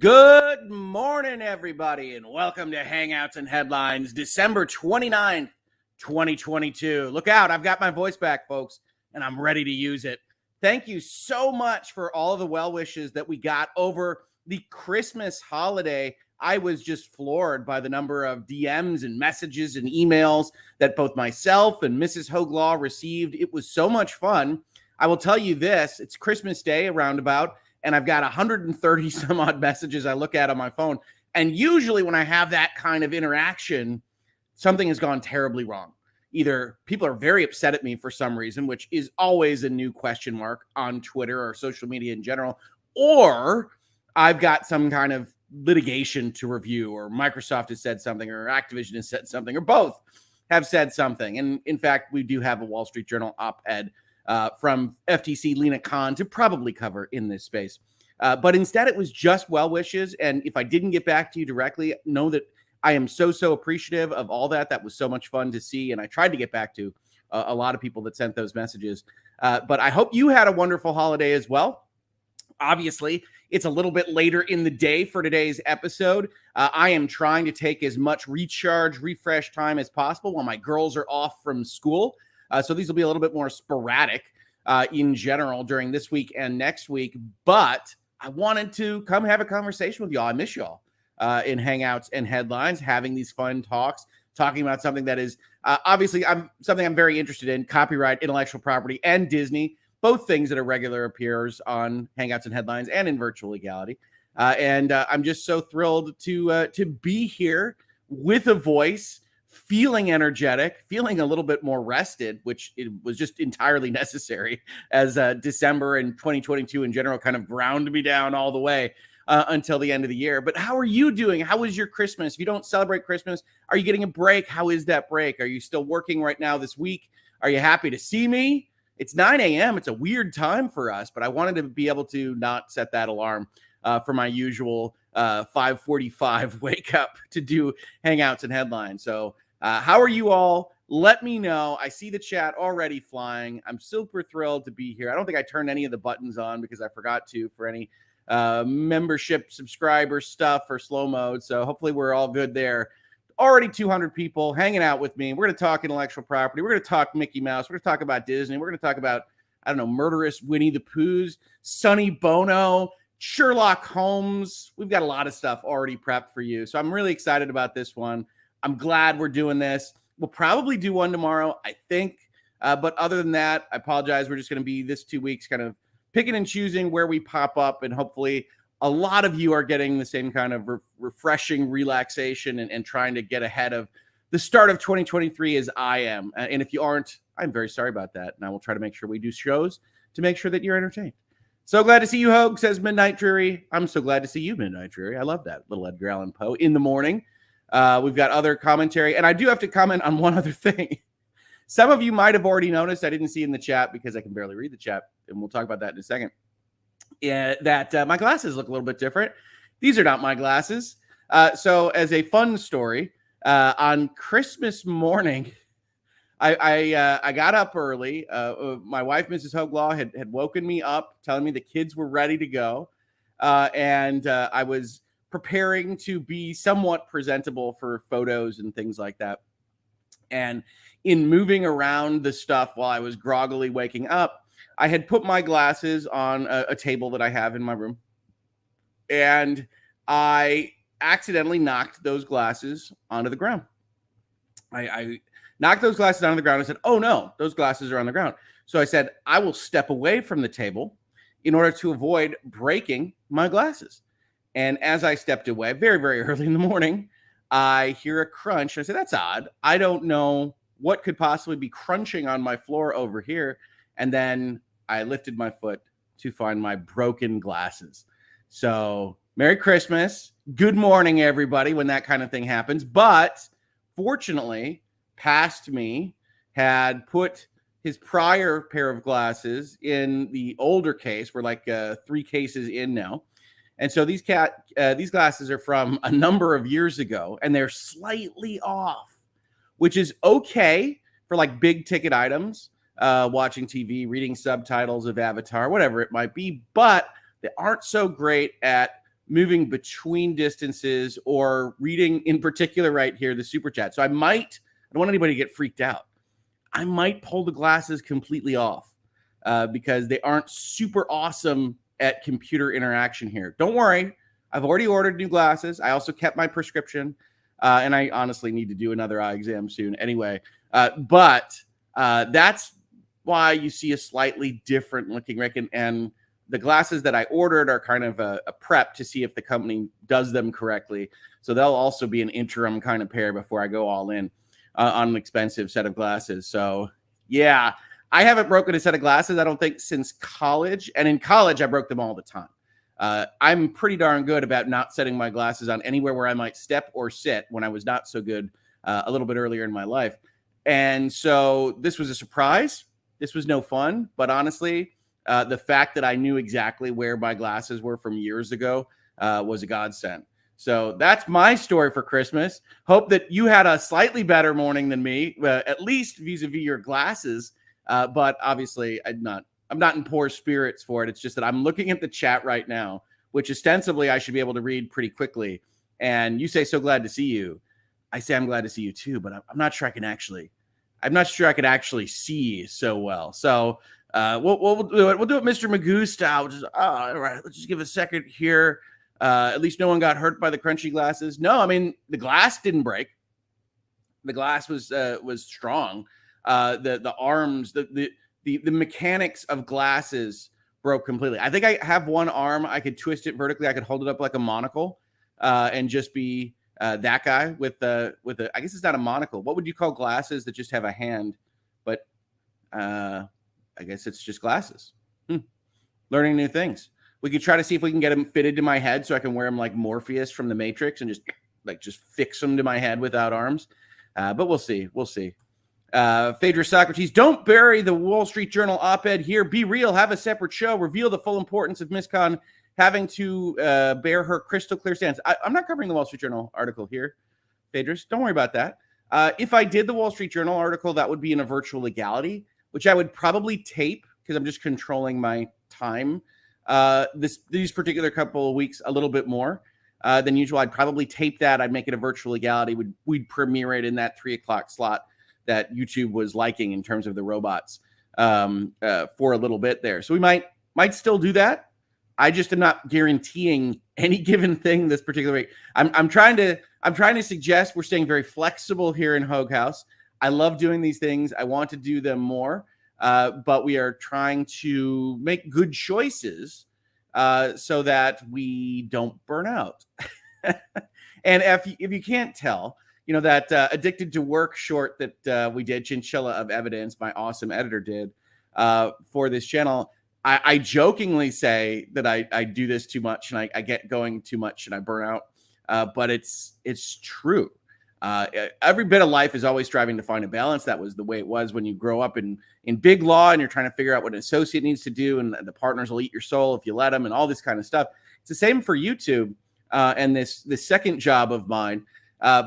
Good morning, everybody, and welcome to Hangouts and Headlines, December 29th, 2022. Look out, I've got my voice back, folks, and I'm ready to use it. Thank you so much for all of the well wishes that we got over the Christmas holiday. I was just floored by the number of DMs and messages and emails that both myself and Mrs. Hoeg Law received. It was so much fun. I will tell you this, it's Christmas Day around about, and I've got 130 some odd messages I look at on my phone. And usually when I have that kind of interaction, something has gone terribly wrong. Either people are very upset at me for some reason, which is always a new question mark on Twitter or social media in general, or I've got some kind of litigation to review, or Microsoft has said something, or Activision has said something, or both have said something. And in fact, we do have a Wall Street Journal op-ed from FTC Lena Khan to probably cover in this space. But instead, it was just well wishes. And if I didn't get back to you directly, know that I am so appreciative of all that. That was so much fun to see. And I tried to get back to a lot of people that sent those messages. But I hope you had a wonderful holiday as well. Obviously, it's a little bit later in the day for today's episode. I am trying to take as much refresh time as possible while my girls are off from school. So these will be a little bit more sporadic in general during this week and next week. But I wanted to come have a conversation with y'all. I miss y'all in Hangouts and Headlines, having these fun talks, talking about something that is obviously something I'm very interested in: copyright, intellectual property, and Disney. Both things that are regular appears on Hangouts and Headlines and in Virtual Legality. And I'm just so thrilled to be here with a voice, feeling energetic, feeling a little bit more rested, which it was just entirely necessary as December and 2022 in general kind of ground me down all the way until the end of the year. But how are you doing? How was your Christmas? If you don't celebrate Christmas, are you getting a break? How is that break? Are you still working right now this week? Are you happy to see me? It's 9 a.m. It's a weird time for us, but I wanted to be able to not set that alarm for my usual 5:45 wake up to do Hangouts and Headlines. So how are you all? Let me know. I see the chat already flying. I'm super thrilled to be here. I don't think I turned any of the buttons on because I forgot to for any membership subscriber stuff or slow mode. So hopefully we're all good there. Already 200 people hanging out with me. We're going to talk intellectual property. We're going to talk Mickey Mouse. We're going to talk about Disney. We're going to talk about, I don't know, murderous Winnie the Poohs, Sonny Bono, Sherlock Holmes. We've got a lot of stuff already prepped for you. So I'm really excited about this one. I'm glad we're doing this. We'll probably do one tomorrow, I think. But other than that, I apologize. We're just going to be this 2 weeks kind of picking and choosing where we pop up. And hopefully a lot of you are getting the same kind of refreshing relaxation and trying to get ahead of the start of 2023 as I am. And if you aren't, I'm very sorry about that. And I will try to make sure we do shows to make sure that you're entertained. So glad to see you, Hoeg, says Midnight Dreary. I'm so glad to see you, Midnight Dreary. I love that little Edgar Allan Poe in the morning. We've got other commentary. And I do have to comment on one other thing. Some of you might have already noticed, I didn't see in the chat because I can barely read the chat. And we'll talk about that in a second. That my glasses look a little bit different. These are not my glasses. So as a fun story, on Christmas morning, I got up early. My wife, Mrs. Hoeg Law, had woken me up, telling me the kids were ready to go. And I was preparing to be somewhat presentable for photos and things like that. And in moving around the stuff while I was groggily waking up, I had put my glasses on a table that I have in my room, and I accidentally knocked those glasses onto the ground. I knocked those glasses onto the ground and said, oh no, those glasses are on the ground. So I said, I will step away from the table in order to avoid breaking my glasses. And as I stepped away, very, very early in the morning, I hear a crunch. I said, that's odd. I don't know what could possibly be crunching on my floor over here. And then I lifted my foot to find my broken glasses. So Merry Christmas. Good morning, everybody, when that kind of thing happens. But fortunately, past me had put his prior pair of glasses in the older case. We're like 3 cases in now. And so these glasses are from a number of years ago, and they're slightly off, which is okay for like big ticket items. Watching TV, reading subtitles of Avatar, whatever it might be, but they aren't so great at moving between distances or reading in particular right here, the super chat. So I don't want anybody to get freaked out. I might pull the glasses completely off because they aren't super awesome at computer interaction here. Don't worry. I've already ordered new glasses. I also kept my prescription. And I honestly need to do another eye exam soon anyway. But that's why you see a slightly different looking Rick. And the glasses that I ordered are kind of a prep to see if the company does them correctly. So they'll also be an interim kind of pair before I go all in on an expensive set of glasses. So yeah, I haven't broken a set of glasses, I don't think, since college. And in college, I broke them all the time. I'm pretty darn good about not setting my glasses on anywhere where I might step or sit when I was not so good a little bit earlier in my life. And so this was a surprise. This was no fun. But honestly, the fact that I knew exactly where my glasses were from years ago was a godsend. So that's my story for Christmas. Hope that you had a slightly better morning than me, at least vis-a-vis your glasses. But obviously, I'm not in poor spirits for it. It's just that I'm looking at the chat right now, which ostensibly I should be able to read pretty quickly. And you say, so glad to see you. I say, I'm glad to see you too, but I'm not sure I can actually see so well. So we'll do it. We'll do it Mr. Magoo style. All right, let's just give a second here. At least no one got hurt by the crunchy glasses. No, I mean, the glass didn't break. The glass was strong. The arms, the mechanics of glasses broke completely. I think I have one arm. I could twist it vertically. I could hold it up like a monocle and just be that guy with a, I guess it's not a monocle. What would you call glasses that just have a hand? But I guess it's just glasses. Learning new things. We could try to see if we can get them fitted to my head so I can wear them like Morpheus from the Matrix and just fix them to my head without arms. But we'll see. We'll see. Phaedra Socrates, don't bury the Wall Street Journal op-ed here. Be real. Have a separate show. Reveal the full importance of Miss Khan having to bear her crystal clear stance. I'm not covering the Wall Street Journal article here, Phaedra. Don't worry about that. If I did the Wall Street Journal article, that would be in a virtual legality, which I would probably tape because I'm just controlling my time. These particular couple of weeks a little bit more than usual. I'd probably tape that. I'd make it a virtual legality. We'd premiere it in that 3:00 slot that YouTube was liking in terms of the robots for a little bit there. So we might still do that. I just am not guaranteeing any given thing this particular week. I'm trying to suggest we're staying very flexible here in Hoeg House. I love doing these things. I want to do them more, but we are trying to make good choices so that we don't burn out. And if you can't tell, you know, that Addicted to Work short that we did, Chinchilla of Evidence, my awesome editor did for this channel. I jokingly say that I do this too much and I get going too much and I burn out, but it's true. Every bit of life is always striving to find a balance. That was the way it was when you grow up in big law and you're trying to figure out what an associate needs to do, and the partners will eat your soul if you let them, and all this kind of stuff. It's the same for YouTube and this second job of mine.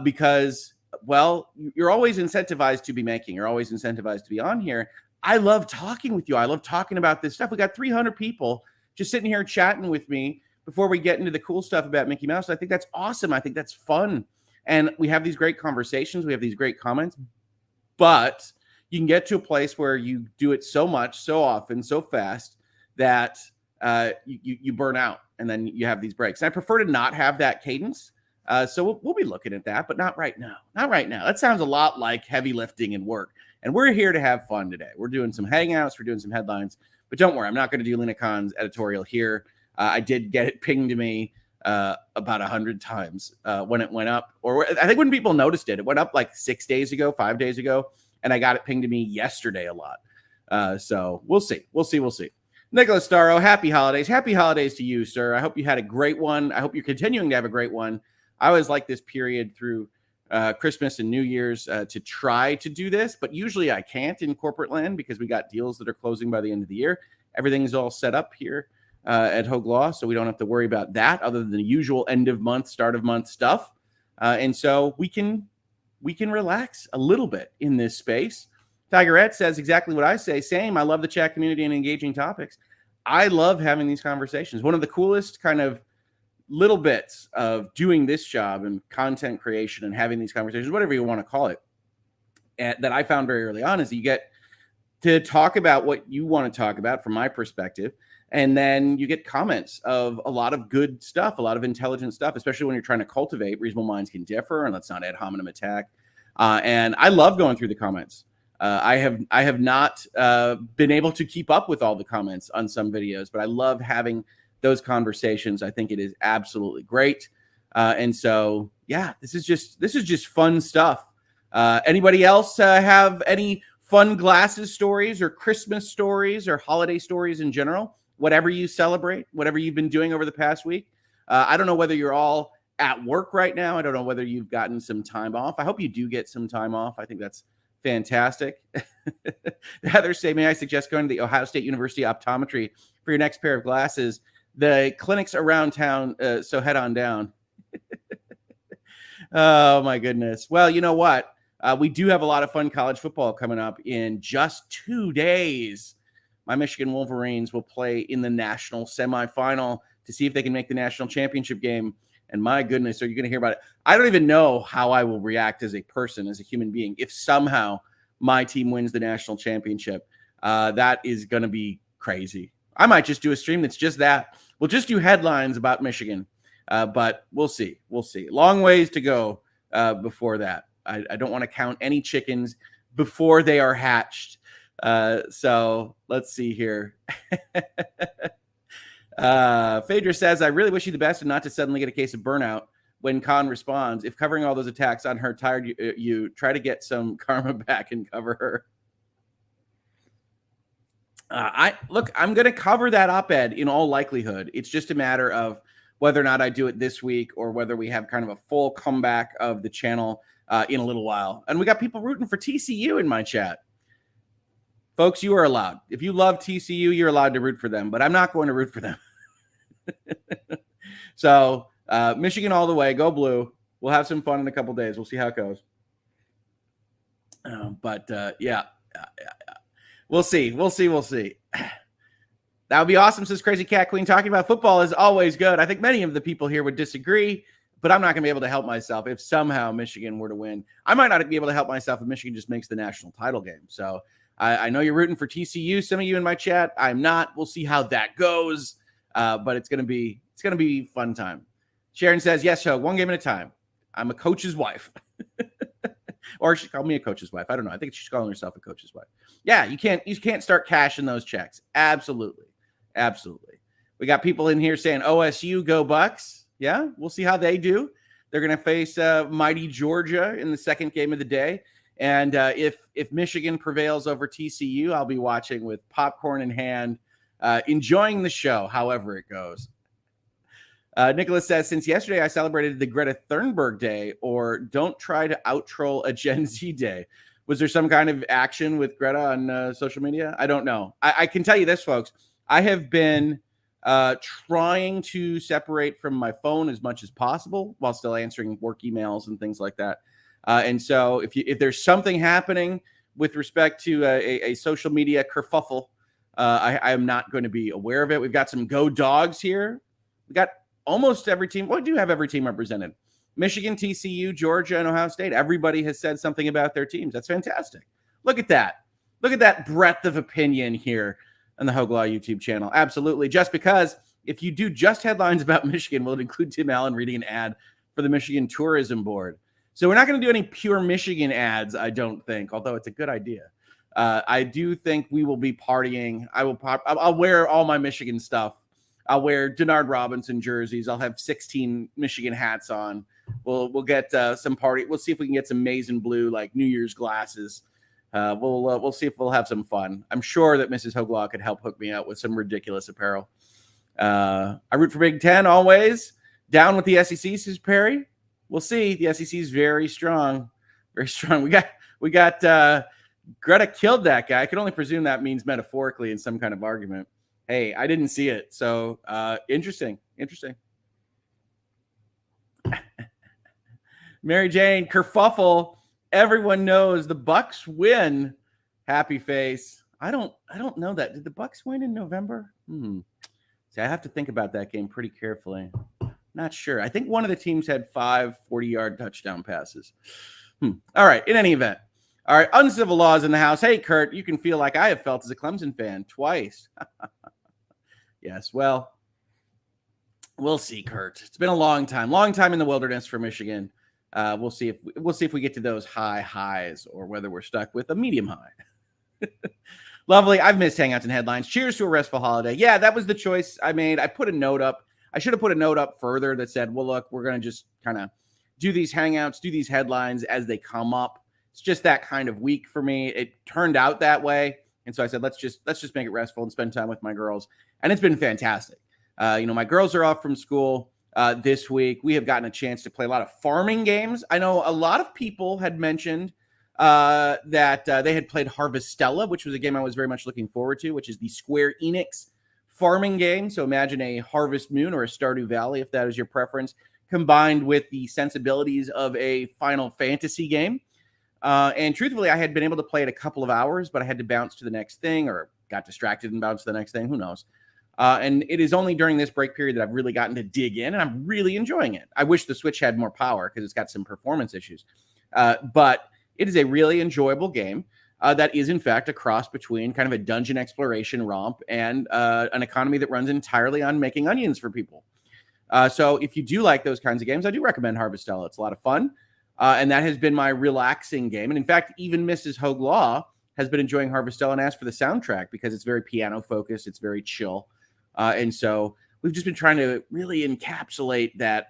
Because, well, you're always incentivized to be making. You're always incentivized to be on here. I love talking with you. I love talking about this stuff. We got 300 people just sitting here chatting with me before we get into the cool stuff about Mickey Mouse. I think that's awesome. I think that's fun. And we have these great conversations. We have these great comments. But you can get to a place where you do it so much, so often, so fast that you burn out. And then you have these breaks. And I prefer to not have that cadence. So we'll be looking at that, but not right now. Not right now. That sounds a lot like heavy lifting and work. And we're here to have fun today. We're doing some hangouts. We're doing some headlines. But don't worry, I'm not going to do Lena Khan's editorial here. I did get it pinged to me about 100 times when it went up. Or I think when people noticed it, it went up like 6 days ago, 5 days ago. And I got it pinged to me yesterday a lot. So we'll see. We'll see. Nicholas Starro, happy holidays. Happy holidays to you, sir. I hope you had a great one. I hope you're continuing to have a great one. I always like this period through Christmas and New Year's to try to do this, but usually I can't in corporate land because we got deals that are closing by the end of the year. Everything's all set up here at Hoeg Law, so we don't have to worry about that other than the usual end of month, start of month stuff. And so we can relax a little bit in this space. Tigerette says exactly what I say. Same. I love the chat community and engaging topics. I love having these conversations. One of the coolest kind of little bits of doing this job and content creation and having these conversations, whatever you want to call it, that I found very early on is you get to talk about what you want to talk about from my perspective. And then you get comments of a lot of good stuff, a lot of intelligent stuff, especially when you're trying to cultivate reasonable minds can differ and let's not ad hominem attack. And I love going through the comments. I have not been able to keep up with all the comments on some videos, but I love having those conversations. I think it is absolutely great. And so, yeah, this is just fun stuff. Anybody else have any fun glasses stories or Christmas stories or holiday stories in general? Whatever you celebrate, whatever you've been doing over the past week. I don't know whether you're all at work right now. I don't know whether you've gotten some time off. I hope you do get some time off. I think that's fantastic. Heather say, may I suggest going to the Ohio State University optometry for your next pair of glasses? The clinics around town, so head on down. Oh, my goodness. Well, you know what? We do have a lot of fun college football coming up in just 2 days. My Michigan Wolverines will play in the national semifinal to see if they can make the national championship game. And my goodness, are you going to hear about it? I don't even know how I will react as a person, as a human being, if somehow my team wins the national championship. That is going to be crazy. I might just do a stream that's just that. We'll just do headlines about Michigan. But we'll see. We'll see. Long ways to go before that. I don't want to count any chickens before they are hatched. So let's see here. Phaedra says, I really wish you the best and not to suddenly get a case of burnout when Khan responds. If covering all those attacks on her tired you try to get some karma back and cover her. I'm going to cover that op-ed in all likelihood. It's just a matter of whether or not I do it this week or whether we have kind of a full comeback of the channel in a little while. And we got people rooting for TCU in my chat. Folks, you are allowed. If you love TCU, you're allowed to root for them, but I'm not going to root for them. So Michigan all the way, go blue. We'll have some fun in a couple days. We'll see how it goes. Yeah. We'll see. That would be awesome, says Crazy Cat Queen. Talking about football is always good. I think many of the people here would disagree, but I'm not going to be able to help myself if somehow Michigan were to win. I might not be able to help myself if Michigan just makes the national title game. So I know you're rooting for TCU. Some of you in my chat, I'm not. We'll see how that goes. But it's going to be fun time. Sharon says, yes, Hoeg, one game at a time. I'm a coach's wife. Or she called me a coach's wife. I don't know. I think she's calling herself a coach's wife. Yeah, you can't start cashing those checks. Absolutely. We got people in here saying OSU go Bucks. Yeah, we'll see how they do. They're going to face mighty Georgia in the second game of the day. And if Michigan prevails over TCU, I'll be watching with popcorn in hand, enjoying the show, however it goes. Nicholas says, since yesterday I celebrated the Greta Thunberg Day, or don't try to out-troll a Gen Z day. Was there some kind of action with Greta on social media? I don't know. I can tell you this, folks. I have been trying to separate from my phone as much as possible while still answering work emails and things like that. And so if there's something happening with respect to a social media kerfuffle, I am not going to be aware of it. We've got some Go Dogs here. We got almost every team. Well, we do have every team represented. Michigan, TCU, Georgia, and Ohio State. Everybody has said something about their teams. That's fantastic. Look at that. Look at that breadth of opinion here on the Hoeg Law YouTube channel. Absolutely. Just because if you do just headlines about Michigan, will it include Tim Allen reading an ad for the Michigan Tourism Board? So we're not going to do any pure Michigan ads, I don't think, although it's a good idea. I do think we will be partying. I'll wear all my Michigan stuff. I'll wear Denard Robinson jerseys. I'll have 16 Michigan hats on. We'll get some party. We'll see if we can get some maize and blue, like New Year's glasses. We'll see if we'll have some fun. I'm sure that Mrs. Hoeg Law could help hook me up with some ridiculous apparel. I root for Big Ten always. Down with the SEC, says Perry. We'll see. The SEC is very strong. Very strong. We got Greta killed that guy. I can only presume that means metaphorically in some kind of argument. Hey, I didn't see it. So interesting. Mary Jane, kerfuffle. Everyone knows the Bucks win. Happy face. I don't know that. Did the Bucks win in November? See, I have to think about that game pretty carefully. Not sure. I think one of the teams had 5 40-yard touchdown passes. All right. In any event. All right. Uncivil Laws in the house. Hey, Kurt, you can feel like I have felt as a Clemson fan twice. Yes. Well, we'll see, Kurt. It's been a long time in the wilderness for Michigan. We'll see if we get to those high highs or whether we're stuck with a medium high. Lovely. I've missed Hangouts and Headlines. Cheers to a restful holiday. Yeah, that was the choice I made. I put a note up. I should have put a note up further that said, well, look, we're going to just kind of do these Hangouts, do these headlines as they come up. It's just that kind of week for me. It turned out that way. And so I said, let's just make it restful and spend time with my girls. And it's been fantastic. My girls are off from school this week. We have gotten a chance to play a lot of farming games. I know a lot of people had mentioned that they had played Harvestella, which was a game I was very much looking forward to, which is the Square Enix farming game. So imagine a Harvest Moon or a Stardew Valley, if that is your preference, combined with the sensibilities of a Final Fantasy game. And truthfully, I had been able to play it a couple of hours, but I had to bounce to the next thing or got distracted and bounced to the next thing. Who knows? And it is only during this break period that I've really gotten to dig in, and I'm really enjoying it. I wish the Switch had more power because it's got some performance issues. But it is a really enjoyable game that is, in fact, a cross between kind of a dungeon exploration romp and an economy that runs entirely on making onions for people. So if you do like those kinds of games, I do recommend Harvestella. It's a lot of fun. And that has been my relaxing game. And in fact, even Mrs. Hoeg Law has been enjoying Harvestella and asked for the soundtrack because it's very piano focused. It's very chill. And so we've just been trying to really encapsulate that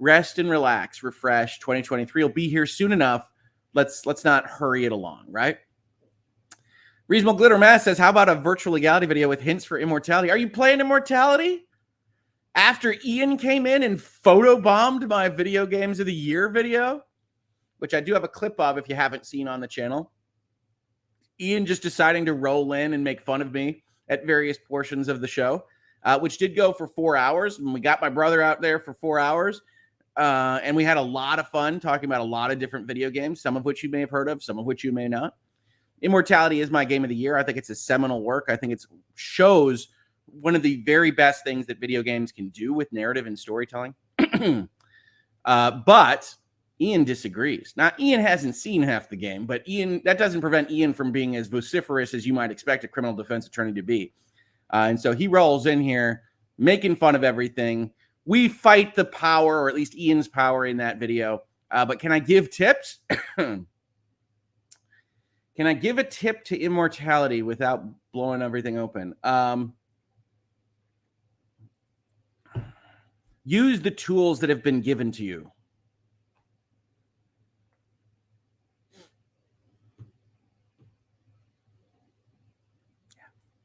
rest and relax, refresh. 2023 will be here soon enough. Let's not hurry it along, right? Reasonable Glitter Mass says, how about a virtual legality video with hints for immortality? Are you playing Immortality? After Ian came in and photobombed my video games of the year video, which I do have a clip of if you haven't seen on the channel. Ian just deciding to roll in and make fun of me at various portions of the show, which did go for 4 hours. And we got my brother out there for 4 hours. And we had a lot of fun talking about a lot of different video games, some of which you may have heard of, some of which you may not. Immortality is my game of the year. I think it's a seminal work. I think it shows one of the very best things that video games can do with narrative and storytelling. But Ian disagrees. Now, Ian hasn't seen half the game, but that doesn't prevent Ian from being as vociferous as you might expect a criminal defense attorney to be. And so he rolls in here making fun of everything. We fight the power, or at least Ian's power in that video. But can I give tips? Can I give a tip to Immortality without blowing everything open? Use the tools that have been given to you.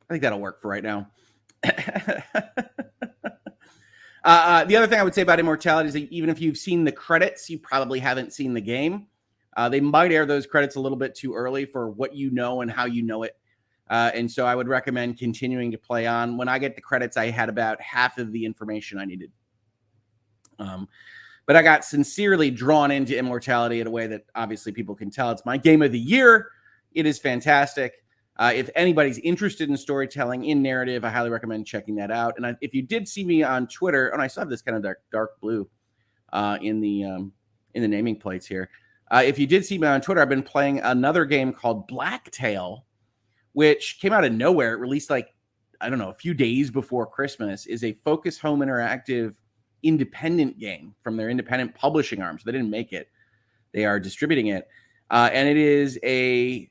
I think that'll work for right now. The other thing I would say about Immortality is that even if you've seen the credits, you probably haven't seen the game. They might air those credits a little bit too early for what you know and how you know it. And so I would recommend continuing to play on. When I get the credits, I had about half of the information I needed. But I got sincerely drawn into Immortality in a way that obviously people can tell. It's my game of the year. It is fantastic. If anybody's interested in storytelling, in narrative, I highly recommend checking that out. And if you did see me on Twitter, and I still have this kind of dark blue in the naming plates here. If you did see me on Twitter, I've been playing another game called Blacktail, which came out of nowhere. It released a few days before Christmas. Is a Focus Home Interactive independent game from their independent publishing arm. So they didn't make it. They are distributing it. And it is a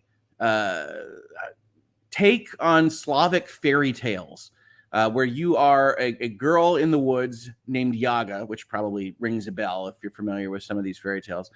take on Slavic fairy tales, where you are a girl in the woods named Yaga, which probably rings a bell if you're familiar with some of these fairy tales.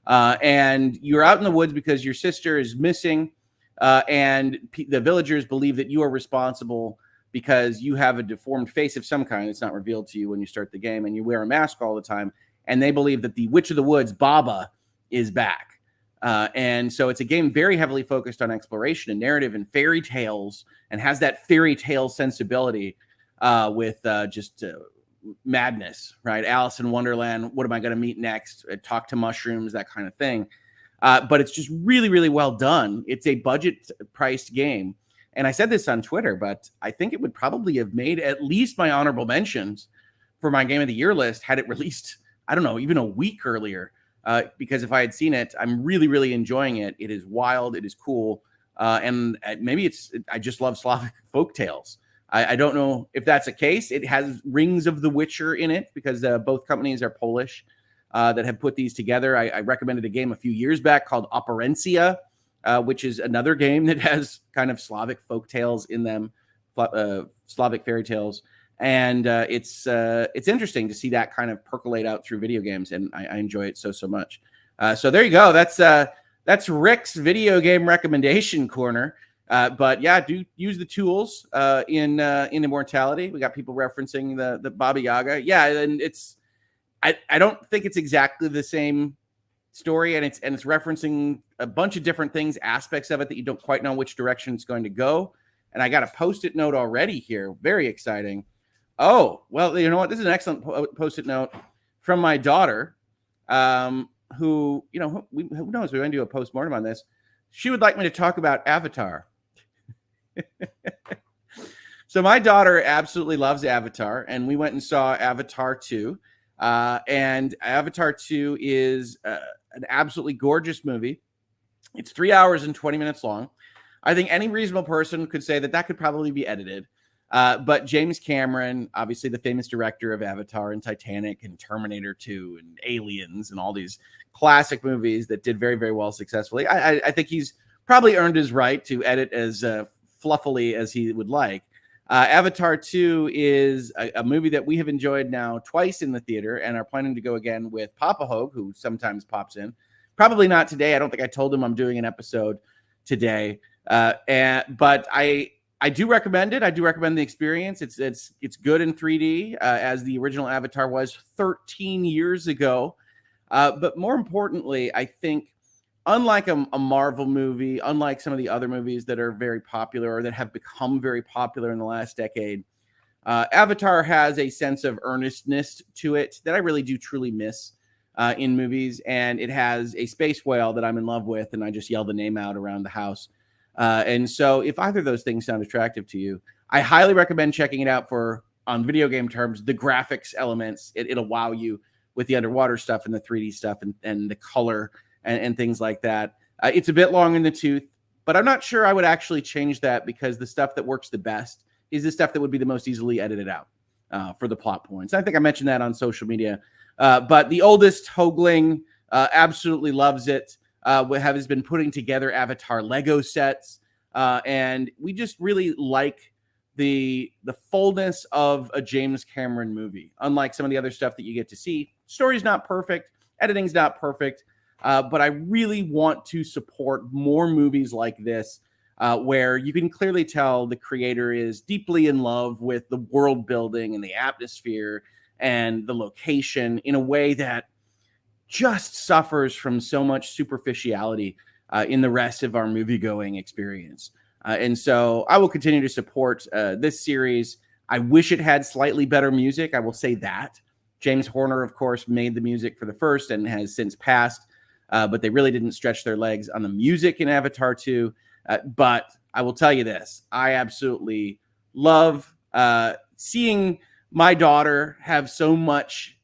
And you're out in the woods because your sister is missing, and the villagers believe that you are responsible because you have a deformed face of some kind. It's not revealed to you when you start the game, and you wear a mask all the time. And they believe that the Witch of the Woods, Baba, is back. And so it's a game very heavily focused on exploration and narrative and fairy tales, and has that fairy tale sensibility with just madness, right? Alice in Wonderland. What am I going to meet next? Talk to mushrooms, that kind of thing. But it's just really, really well done. It's a budget-priced game. And I said this on Twitter, but I think it would probably have made at least my honorable mentions for my Game of the Year list had it released, I don't know, even a week earlier. Because if I had seen it, I'm really, really enjoying it. It is wild. It is cool. And maybe I just love Slavic folk tales. I don't know if that's the case. It has rings of The Witcher in it because both companies are Polish that have put these together. I recommended a game a few years back called Operencia, which is another game that has kind of Slavic folk tales in them, Slavic fairy tales. And it's interesting to see that kind of percolate out through video games, and I enjoy it so much. So there you go. That's Rick's video game recommendation corner. But yeah, do use the tools in Immortality. We got people referencing the Baba Yaga. Yeah, and I don't think it's exactly the same story, and it's referencing a bunch of different things, aspects of it that you don't quite know which direction it's going to go. And I got a Post-it note already here. Very exciting. Oh, well, you know what? This is an excellent Post-it note from my daughter, who, you know, who knows? We're going to do a postmortem on this. She would like me to talk about Avatar. So my daughter absolutely loves Avatar, and we went and saw Avatar 2. And Avatar 2 is an absolutely gorgeous movie. It's 3 hours and 20 minutes long. I think any reasonable person could say that could probably be edited. But James Cameron, obviously the famous director of Avatar and Titanic and Terminator 2 and Aliens and all these classic movies that did very, very well successfully, I think he's probably earned his right to edit as fluffily as he would like. Avatar 2 is a movie that we have enjoyed now twice in the theater and are planning to go again with Papa Hoeg, who sometimes pops in. Probably not today. I don't think I told him I'm doing an episode today. But I do recommend it. I do recommend the experience. It's good in 3D, as the original Avatar was 13 years ago. But more importantly, I think, unlike a Marvel movie, unlike some of the other movies that are very popular or that have become very popular in the last decade, Avatar has a sense of earnestness to it that I really do truly miss in movies. And it has a space whale that I'm in love with, and I just yell the name out around the house. And so if either of those things sound attractive to you, I highly recommend checking it out on video game terms, the graphics elements. It'll wow you with the underwater stuff and the 3D stuff and the color and things like that. It's a bit long in the tooth, but I'm not sure I would actually change that, because the stuff that works the best is the stuff that would be the most easily edited out for the plot points. I think I mentioned that on social media. But the oldest Hoagling absolutely loves it. Has been putting together Avatar Lego sets, and we just really like the fullness of a James Cameron movie. Unlike some of the other stuff that you get to see, story's not perfect, editing's not perfect, but I really want to support more movies like this, where you can clearly tell the creator is deeply in love with the world building and the atmosphere and the location in a way that just suffers from so much superficiality in the rest of our movie-going experience. And so I will continue to support this series. I wish it had slightly better music. I will say that. James Horner, of course, made the music for the first and has since passed, but they really didn't stretch their legs on the music in Avatar 2. But I will tell you this. I absolutely love seeing my daughter have so much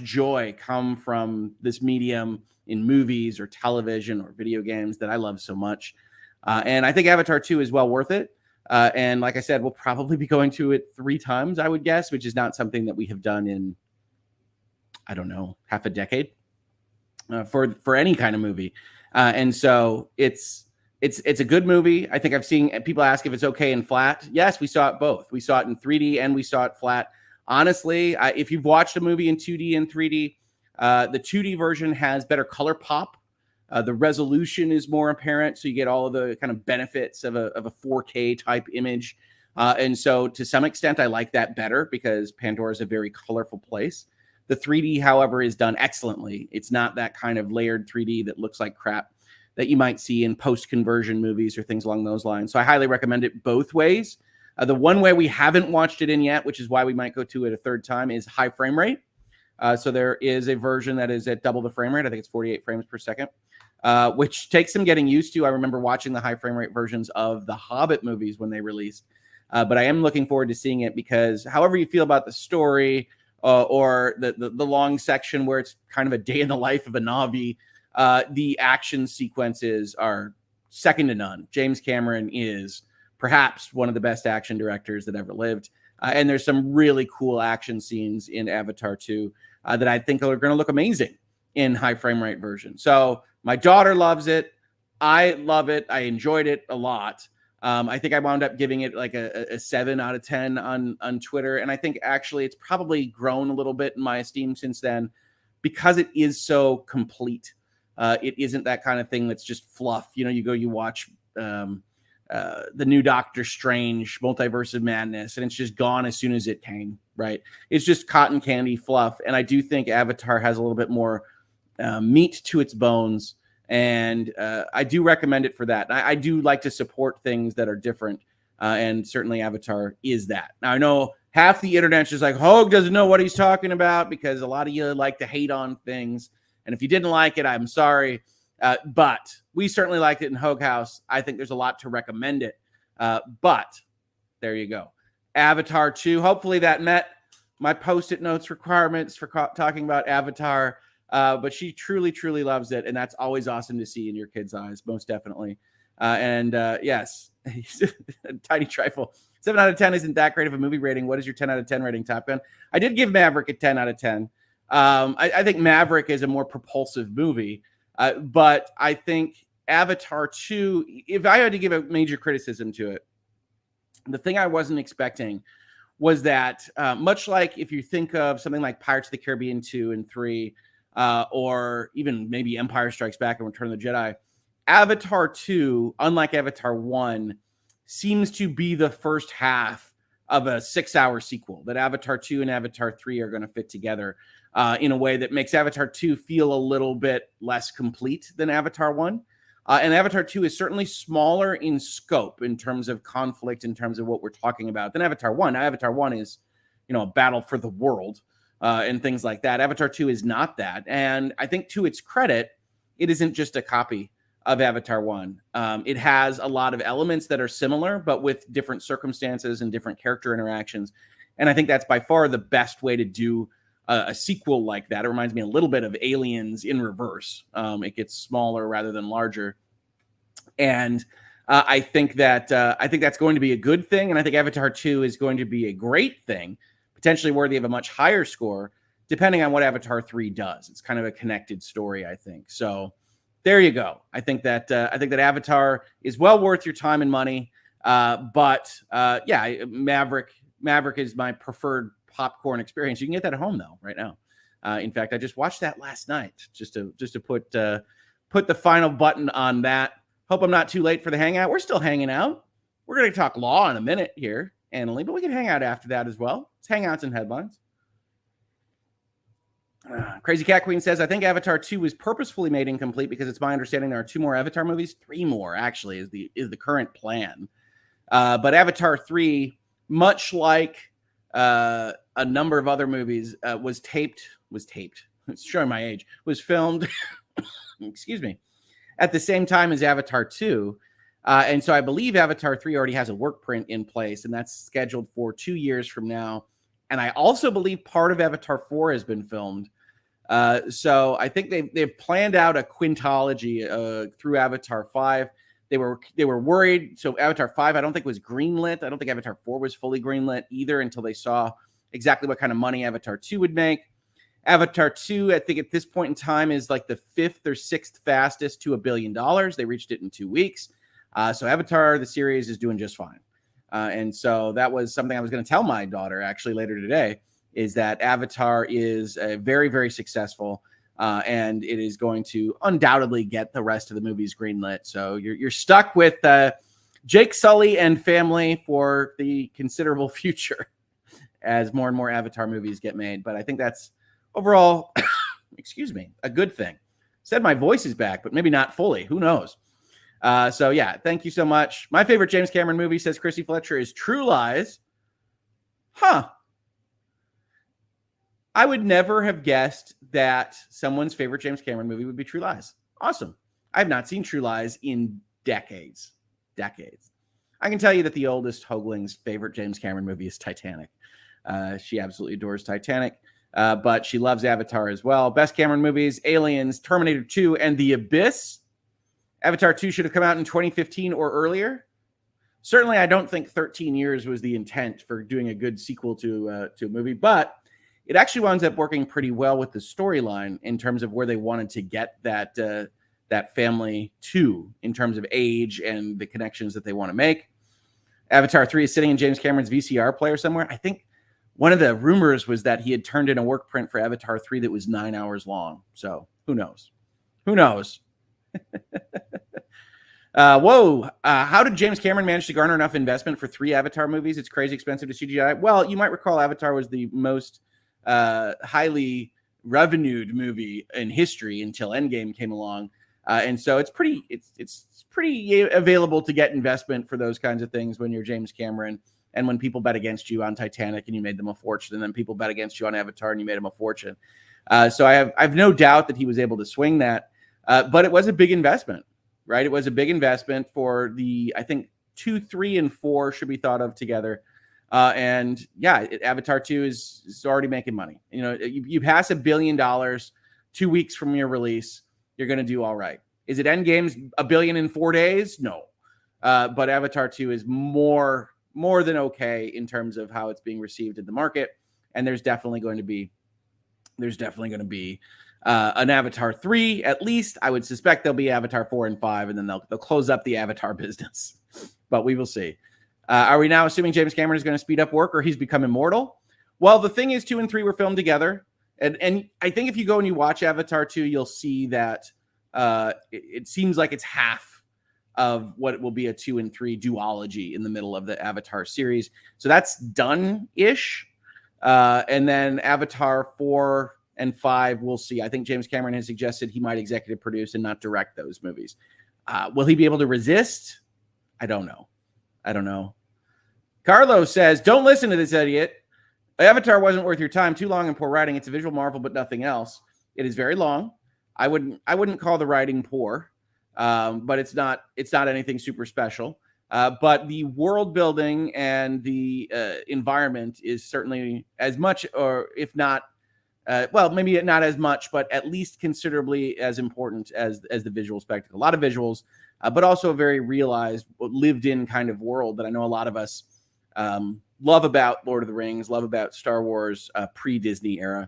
joy come from this medium in movies or television or video games that I love so much. And I think Avatar 2 is well worth it. And like I said, we'll probably be going to it 3 times, I would guess, which is not something that we have done in, I don't know, half a decade for any kind of movie. And so it's a good movie. I think I've seen people ask if it's okay in flat. Yes, we saw it both. We saw it in 3D and we saw it flat. Honestly, if you've watched a movie in 2D and 3D, the 2D version has better color pop. The resolution is more apparent, so you get all of the kind of benefits of a 4K type image. And so to some extent, I like that better because Pandora is a very colorful place. The 3D, however, is done excellently. It's not that kind of layered 3D that looks like crap that you might see in post-conversion movies or things along those lines. So I highly recommend it both ways. The one way we haven't watched it in yet, which is why we might go to it a third time, is high frame rate. So there is a version that is at double the frame rate. I think it's 48 frames per second, which takes some getting used to. I remember watching the high frame rate versions of the Hobbit movies when they released. But I am looking forward to seeing it because however you feel about the story or the long section where it's kind of a day in the life of a Na'vi, the action sequences are second to none. James Cameron is perhaps one of the best action directors that ever lived. And there's some really cool action scenes in Avatar 2 that I think are going to look amazing in high frame rate version. So my daughter loves it. I love it. I enjoyed it a lot. I think I wound up giving it like a 7 out of 10 on Twitter. And I think actually it's probably grown a little bit in my esteem since then because it is so complete. It isn't that kind of thing that's just fluff. You watch the new Doctor Strange, Multiverse of Madness, and it's just gone as soon as it came, right? It's just cotton candy fluff. And I do think Avatar has a little bit more meat to its bones. And I do recommend it for that. I do like to support things that are different. And certainly Avatar is that. Now, I know half the internet's just like, Hoeg doesn't know what he's talking about because a lot of you like to hate on things. And if you didn't like it, I'm sorry. But we certainly liked it in Hoeg House. I think there's a lot to recommend it. But there you go. Avatar 2. Hopefully that met my Post-it notes requirements for talking about Avatar. But she truly, truly loves it. And that's always awesome to see in your kids' eyes, most definitely. Yes, Tiny Trifle. 7 out of 10 isn't that great of a movie rating. What is your 10 out of 10 rating, Top Gun? I did give Maverick a 10 out of 10. I think Maverick is a more propulsive movie. But I think Avatar 2, if I had to give a major criticism to it, the thing I wasn't expecting was that much like if you think of something like Pirates of the Caribbean 2 and 3, or even maybe Empire Strikes Back and Return of the Jedi, Avatar 2, unlike Avatar 1, seems to be the first half of a 6-hour sequel, that Avatar 2 and Avatar 3 are going to fit together in a way that makes Avatar 2 feel a little bit less complete than Avatar 1. And Avatar 2 is certainly smaller in scope in terms of conflict, in terms of what we're talking about, than Avatar 1. Now, Avatar 1 is, a battle for the world and things like that. Avatar 2 is not that. And I think to its credit, it isn't just a copy of Avatar 1. It has a lot of elements that are similar, but with different circumstances and different character interactions. And I think that's by far the best way to do a sequel like that. It reminds me a little bit of Aliens in reverse. It gets smaller rather than larger. And I think that's going to be a good thing. And I think Avatar 2 is going to be a great thing, potentially worthy of a much higher score, depending on what Avatar 3 does. It's kind of a connected story, I think. So there you go. I think that Avatar is well worth your time and money. But Maverick is my preferred popcorn experience. You can get that at home though right now. In fact, I just watched that last night just to put the final button on that. Hope I'm not too late for the hangout. We're still hanging out. We're going to talk law in a minute here, Annalie, but we can hang out after that as well. It's hangouts and headlines. Crazy Cat Queen says, I think Avatar 2 was purposefully made incomplete because it's my understanding there are 2 more Avatar movies. 3 more, actually, is the current plan. But Avatar 3, much like a number of other movies, was it's showing my age, was filmed, excuse me, at the same time as Avatar 2. And so I believe Avatar 3 already has a work print in place, and that's scheduled for 2 years from now. And I also believe part of Avatar 4 has been filmed. So I think they've planned out a quintology through Avatar 5. They were worried. So Avatar 5, I don't think was greenlit. I don't think Avatar 4 was fully greenlit either until they saw exactly what kind of money Avatar 2 would make. Avatar 2, I think at this point in time, is like the 5th or 6th fastest to $1 billion. They reached it in 2 weeks. So Avatar, the series, is doing just fine. And so that was something I was going to tell my daughter actually later today, is that Avatar is very, very successful. And it is going to undoubtedly get the rest of the movies greenlit. So you're stuck with Jake Sully and family for the considerable future as more and more Avatar movies get made. But I think that's overall, excuse me, a good thing. Said my voice is back, but maybe not fully. Who knows? So yeah, thank you so much. My favorite James Cameron movie, says Chrissy Fletcher, is True Lies. Huh. I would never have guessed that someone's favorite James Cameron movie would be True Lies. Awesome. I have not seen True Lies in decades. I can tell you that the oldest Hoagling's favorite James Cameron movie is Titanic. She absolutely adores Titanic, but she loves Avatar as well. Best Cameron movies: Aliens, Terminator 2, and The Abyss. Avatar 2 should have come out in 2015 or earlier. Certainly, I don't think 13 years was the intent for doing a good sequel to a movie, but it actually winds up working pretty well with the storyline in terms of where they wanted to get that family to, in terms of age and the connections that they want to make. Avatar 3 is sitting in James Cameron's VCR player somewhere. I think one of the rumors was that he had turned in a work print for Avatar 3 that was 9 hours long. So who knows? Who knows? How did James Cameron manage to garner enough investment for 3 Avatar movies? It's crazy expensive to CGI. Well, you might recall Avatar was the most highly revenued movie in history until Endgame came along. And so it's pretty available to get investment for those kinds of things when you're James Cameron, and when people bet against you on Titanic and you made them a fortune, and then people bet against you on Avatar and you made them a fortune. So I have no doubt that he was able to swing that, but it was a big investment, right? It was a big investment for I think 2, 3, and 4 should be thought of together. And yeah, Avatar 2 is already making money. You know, you pass $1 billion 2 weeks from your release, you're going to do all right. Is it Endgame's $1 billion in 4 days? No. But Avatar 2 is more than okay in terms of how it's being received in the market. And there's definitely going to be an Avatar 3, at least. I would suspect there'll be Avatar 4 and 5, and then they'll close up the Avatar business. But we will see. Are we now assuming James Cameron is going to speed up work, or he's become immortal? Well, the thing is, 2 and 3 were filmed together. And I think if you go and you watch Avatar 2, you'll see that it seems like it's half of what it will be a 2 and 3 duology in the middle of the Avatar series. So that's done-ish. And then Avatar 4 and 5, we'll see. I think James Cameron has suggested he might executive produce and not direct those movies. Will he be able to resist? I don't know. Carlos says, don't listen to this idiot. Avatar wasn't worth your time. Too long and poor writing. It's a visual marvel, but nothing else. It is very long. I wouldn't call the writing poor, but it's not anything super special. But the world building and the environment is certainly as much, or if not, well, maybe not as much, but at least considerably as important as the visual spectacle. A lot of visuals, but also a very realized, lived-in kind of world that I know a lot of us love about Lord of the Rings, love about Star Wars, pre-Disney era.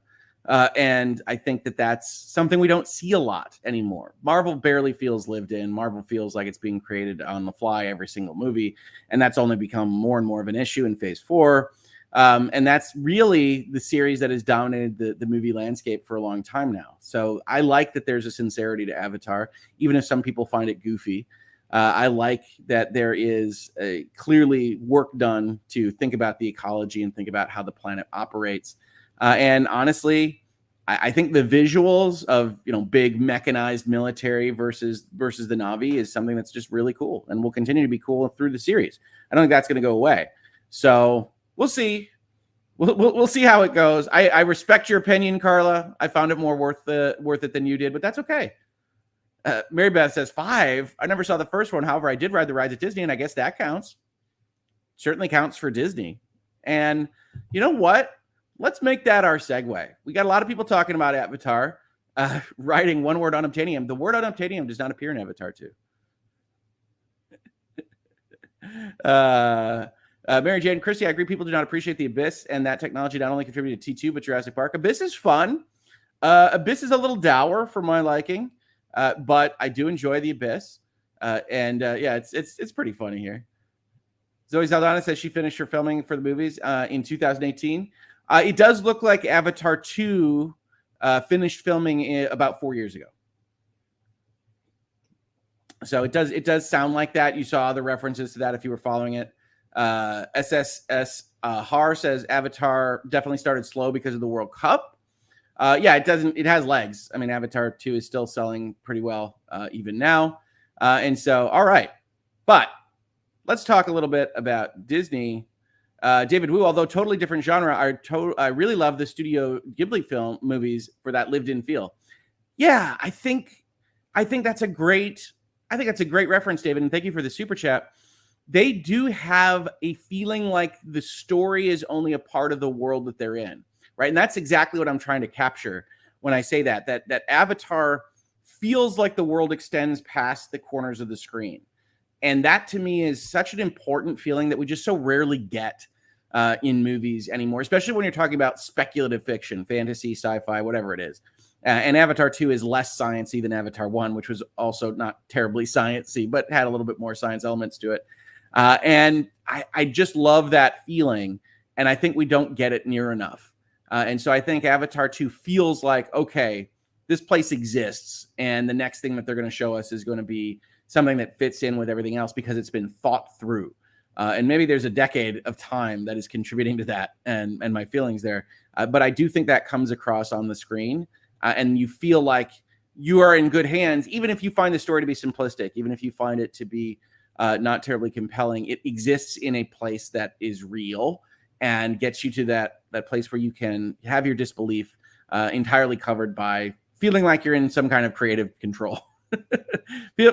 And I think that that's something we don't see a lot anymore. Marvel barely feels lived in. Marvel feels like it's being created on the fly every single movie. And that's only become more and more of an issue in Phase 4. And that's really the series that has dominated the movie landscape for a long time now. So I like that there's a sincerity to Avatar, even if some people find it goofy. I like that there is clearly work done to think about the ecology and think about how the planet operates. And honestly, I think the visuals of, big mechanized military versus the Na'vi is something that's just really cool and will continue to be cool through the series. I don't think that's going to go away. So we'll see. We'll see how it goes. I respect your opinion, Carla. I found it more worth it than you did, but that's okay. Mary Beth says 5. I never saw the first one. However, I did ride the rides at Disney, and I guess that counts. Certainly counts for Disney. And you know what? Let's make that our segue. We got a lot of people talking about Avatar, writing one word unobtainium. The word unobtainium does not appear in Avatar 2. Mary Jane Christie, I agree. People do not appreciate the Abyss, and that technology not only contributed to T2, but Jurassic Park. Abyss is fun. Abyss is a little dour for my liking, but I do enjoy the Abyss. Yeah, it's pretty funny here. Zoe Saldana says she finished her filming for the movies in 2018. It does look like Avatar 2 finished filming about 4 years ago. So it does sound like that. You saw the references to that if you were following it. SSS Har says Avatar definitely started slow because of the World Cup. Yeah, it has legs. I mean, Avatar 2 is still selling pretty well even now. And so, all right. But let's talk a little bit about Disney. David Wu, although totally different genre, I really love the Studio Ghibli film movies for that lived-in feel. Yeah, I think that's a great reference, David, and thank you for the super chat. they do have a feeling like the story is only a part of the world that they're in, right? And that's exactly what I'm trying to capture when I say that Avatar feels like the world extends past the corners of the screen. And that to me is such an important feeling that we just so rarely get in movies anymore, especially when you're talking about speculative fiction, fantasy, sci-fi, whatever it is. And Avatar 2 is less sciencey than Avatar 1, which was also not terribly sciencey, but had a little bit more science elements to it. And I just love that feeling. And I think we don't get it near enough. And so I think Avatar 2 feels like, okay, this place exists. And the next thing that they're going to show us is going to be something that fits in with everything else because it's been thought through. And maybe there's a decade of time that is contributing to that and my feelings there. But I do think that comes across on the screen. And you feel like you are in good hands, even if you find the story to be simplistic, even if you find it to be not terribly compelling. It exists in a place that is real and gets you to that place where you can have your disbelief entirely covered by feeling like you're in some kind of creative control.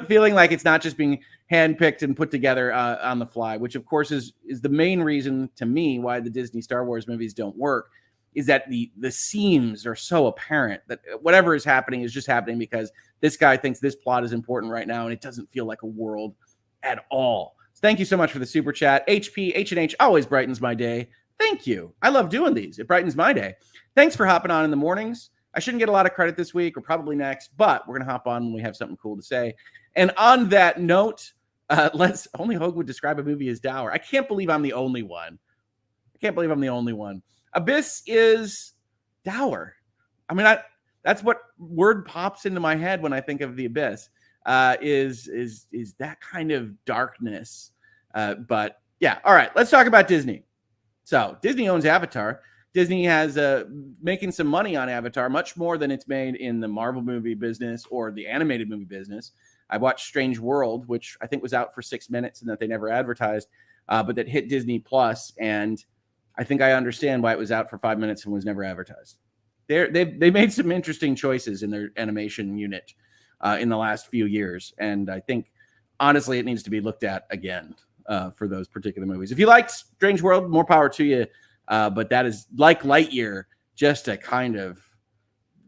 Feeling like it's not just being handpicked and put together on the fly, which of course is the main reason to me why the Disney Star Wars movies don't work, is that the seams are so apparent that whatever is happening is just happening because this guy thinks this plot is important right now, and it doesn't feel like a world at all. So thank you so much for the super chat. HP H&H always brightens my day. Thank you. I love doing these. It brightens my day. Thanks for hopping on in the mornings. I shouldn't get a lot of credit this week or probably next, but we're going to hop on when we have something cool to say. And on that note, only Hoeg would describe a movie as dour. I can't believe I'm the only one. Abyss is dour. I mean, that's what word pops into my head when I think of the Abyss, is that kind of darkness. But yeah, all right, let's talk about Disney. So Disney owns Avatar. Disney has making some money on Avatar, much more than it's made in the Marvel movie business or the animated movie business. I watched Strange World, which I think was out for 6 minutes and that they never advertised, but that hit Disney Plus, and I think I understand why it was out for 5 minutes and was never advertised. They made some interesting choices in their animation unit in the last few years, and I think honestly it needs to be looked at again for those particular movies. If you liked Strange World, more power to you. But that is like Lightyear, just a kind of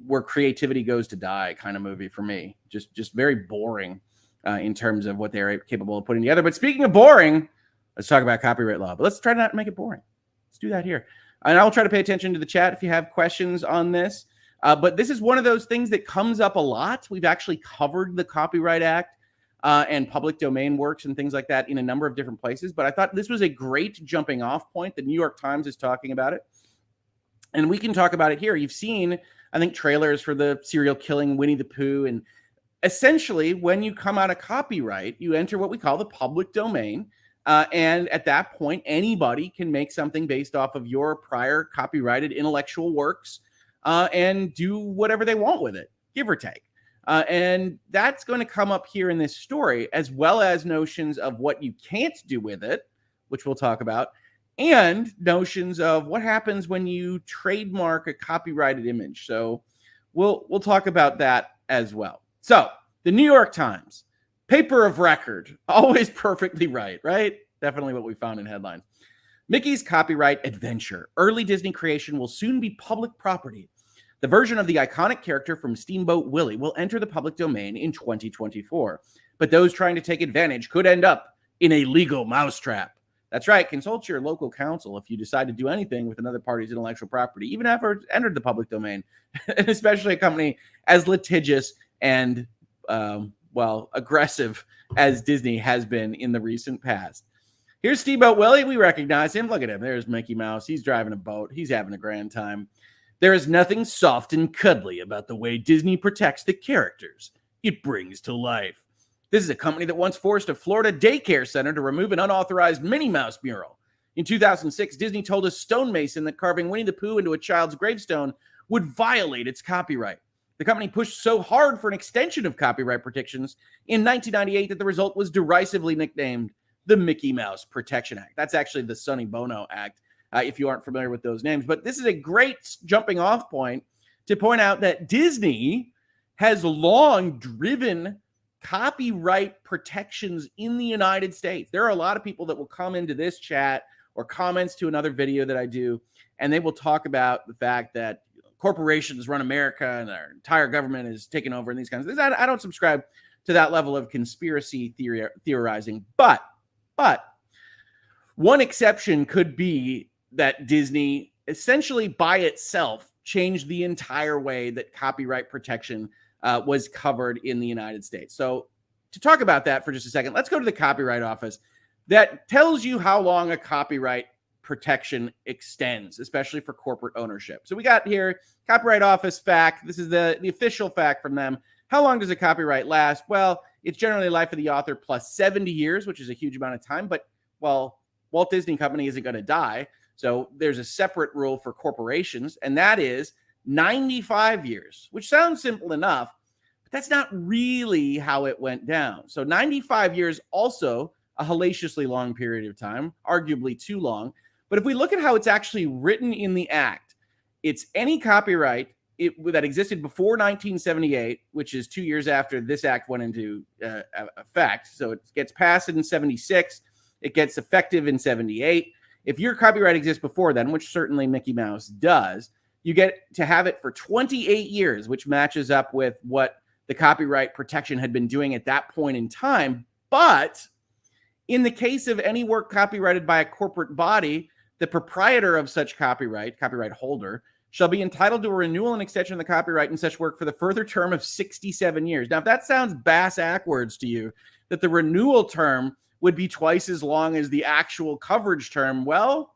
where creativity goes to die kind of movie for me. Just very boring in terms of what they're capable of putting together. But speaking of boring, let's talk about copyright law. But let's try to not make it boring. Let's do that here. And I'll try to pay attention to the chat if you have questions on this. But this is one of those things that comes up a lot. We've actually covered the Copyright Act and public domain works and things like that in a number of different places. But I thought this was a great jumping off point. The New York Times is talking about it. And we can talk about it here. You've seen, I think, trailers for the serial killing Winnie the Pooh. And essentially, when you come out of copyright, you enter what we call the public domain. And at that point, anybody can make something based off of your prior copyrighted intellectual works and do whatever they want with it, give or take. And that's going to come up here in this story, as well as notions of what you can't do with it, which we'll talk about, and notions of what happens when you trademark a copyrighted image. So we'll talk about that as well. So the New York Times, paper of record, always perfectly right? Definitely what we found in headlines. Mickey's copyright adventure. Early Disney creation will soon be public property. The version of the iconic character from Steamboat Willie will enter the public domain in 2024. But those trying to take advantage could end up in a legal mousetrap. That's right. Consult your local counsel if you decide to do anything with another party's intellectual property, even after it's entered the public domain, and especially a company as litigious and, aggressive as Disney has been in the recent past. Here's Steamboat Willie. We recognize him. Look at him. There's Mickey Mouse. He's driving a boat. He's having a grand time. There is nothing soft and cuddly about the way Disney protects the characters it brings to life. This is a company that once forced a Florida daycare center to remove an unauthorized Minnie Mouse mural. In 2006, Disney told a stonemason that carving Winnie the Pooh into a child's gravestone would violate its copyright. The company pushed so hard for an extension of copyright protections in 1998 that the result was derisively nicknamed the Mickey Mouse Protection Act. That's actually the Sonny Bono Act, if you aren't familiar with those names. But this is a great jumping off point to point out that Disney has long driven copyright protections in the United States. There are a lot of people that will come into this chat or comments to another video that I do, and they will talk about the fact that corporations run America and our entire government is taken over and these kinds of things. I don't subscribe to that level of conspiracy theorizing, but one exception could be that Disney essentially by itself changed the entire way that copyright protection was covered in the United States. So to talk about that for just a second, let's go to the Copyright Office that tells you how long a copyright protection extends, especially for corporate ownership. So we got here, Copyright Office fact. This is the official fact from them. How long does a copyright last? Well, it's generally life of the author plus 70 years, which is a huge amount of time. But, well, Walt Disney Company isn't going to die. So there's a separate rule for corporations, and that is 95 years, which sounds simple enough, but that's not really how it went down. So 95 years, also a hellaciously long period of time, arguably too long. But if we look at how it's actually written in the Act, it's any copyright that existed before 1978, which is 2 years after this Act went into effect. So it gets passed in 76. It gets effective in 78. If your copyright exists before then, which certainly Mickey Mouse does, you get to have it for 28 years, which matches up with what the copyright protection had been doing at that point in time. But in the case of any work copyrighted by a corporate body, the proprietor of such copyright holder, shall be entitled to a renewal and extension of the copyright in such work for the further term of 67 years. Now, if that sounds bass-ackwards to you, that the renewal term would be twice as long as the actual coverage term, well,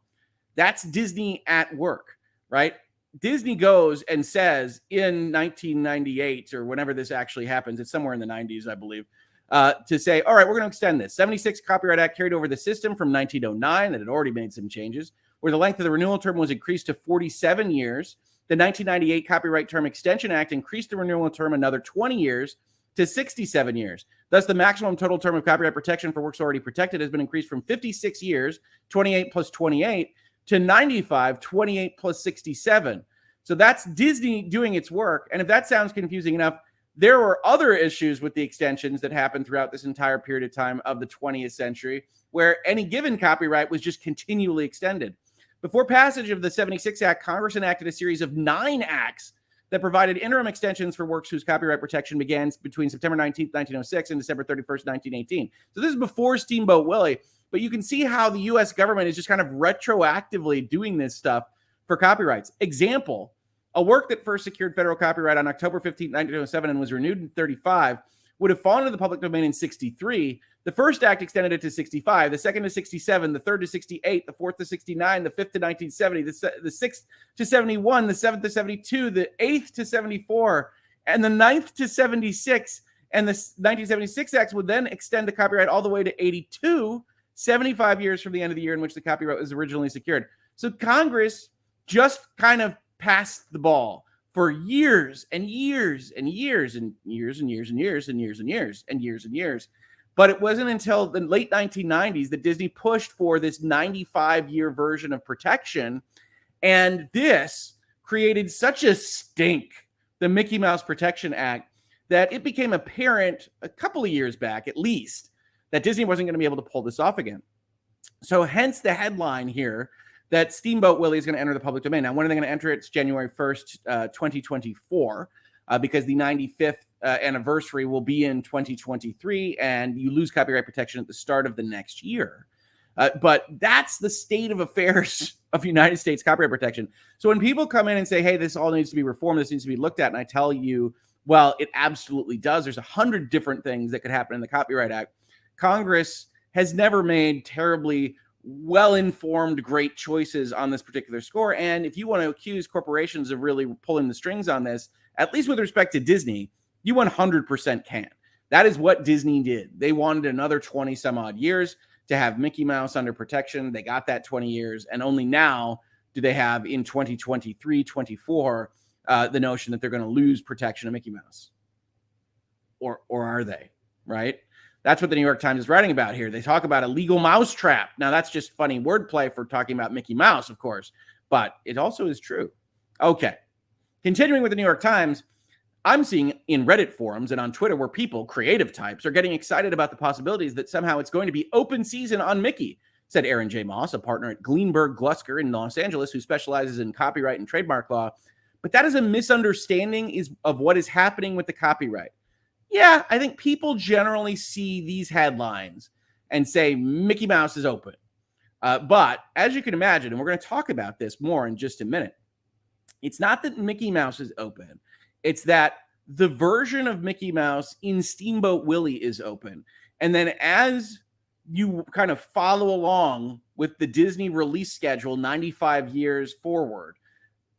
that's Disney at work, right? Disney goes and says in 1998, or whenever this actually happens, it's somewhere in the 90s, I believe, to say, all right, we're going to extend this. 76 Copyright Act carried over the system from 1909 that had already made some changes, where the length of the renewal term was increased to 47 years. The 1998 Copyright Term Extension Act increased the renewal term another 20 years to 67 years. Thus, the maximum total term of copyright protection for works already protected has been increased from 56 years, 28 plus 28, to 95, 28 plus 67. So that's Disney doing its work. And if that sounds confusing enough, there were other issues with the extensions that happened throughout this entire period of time of the 20th century, where any given copyright was just continually extended. Before passage of the 76 Act, Congress enacted a series of 9 acts that provided interim extensions for works whose copyright protection began between September 19th, 1906 and December 31st, 1918. So this is before Steamboat Willie, but you can see how the U.S. government is just kind of retroactively doing this stuff for copyrights. Example, a work that first secured federal copyright on October 15th, 1907 and was renewed in 35 would have fallen into the public domain in 63. The first act extended it to 65, the second to 67, the third to 68, the fourth to 69, the fifth to 1970, the sixth to 71, the seventh to 72, the eighth to 74, and the ninth to 76. And the 1976 Act would then extend the copyright all the way to 82, 75 years from the end of the year in which the copyright was originally secured. So Congress just kind of passed the ball for years and years and years and years and years and years and years and years and years and years. But it wasn't until the late 1990s that Disney pushed for this 95-year version of protection. And this created such a stink, the Mickey Mouse Protection Act, that it became apparent a couple of years back, at least, that Disney wasn't going to be able to pull this off again. So hence the headline here that Steamboat Willie is going to enter the public domain. Now, when are they going to enter it? It's January 1st, 2024, because the 95th anniversary will be in 2023, and you lose copyright protection at the start of the next year. But that's the state of affairs of United States copyright protection. So when people come in and say, hey, this all needs to be reformed, this needs to be looked at, and I tell you, well, it absolutely does. There's 100 different things that could happen in the Copyright Act. Congress has never made terribly well-informed, great choices on this particular score. And if you want to accuse corporations of really pulling the strings on this, at least with respect to Disney, you 100% can. That is what Disney did. They wanted another 20 some odd years to have Mickey Mouse under protection. They got that 20 years. And only now do they have in 2023, 24, the notion that they're going to lose protection of Mickey Mouse. Or are they, right? That's what the New York Times is writing about here. They talk about a legal mousetrap. Now, that's just funny wordplay for talking about Mickey Mouse, of course, but it also is true. Okay. Continuing with the New York Times, I'm seeing in Reddit forums and on Twitter where people, creative types, are getting excited about the possibilities that somehow it's going to be open season on Mickey, said Aaron J. Moss, a partner at Greenberg Glusker in Los Angeles who specializes in copyright and trademark law. But that is a misunderstanding of what is happening with the copyright. Yeah, I think people generally see these headlines and say Mickey Mouse is open. But as you can imagine, and we're going to talk about this more in just a minute, it's not that Mickey Mouse is open. It's that the version of Mickey Mouse in Steamboat Willie is open. And then as you kind of follow along with the Disney release schedule 95 years forward,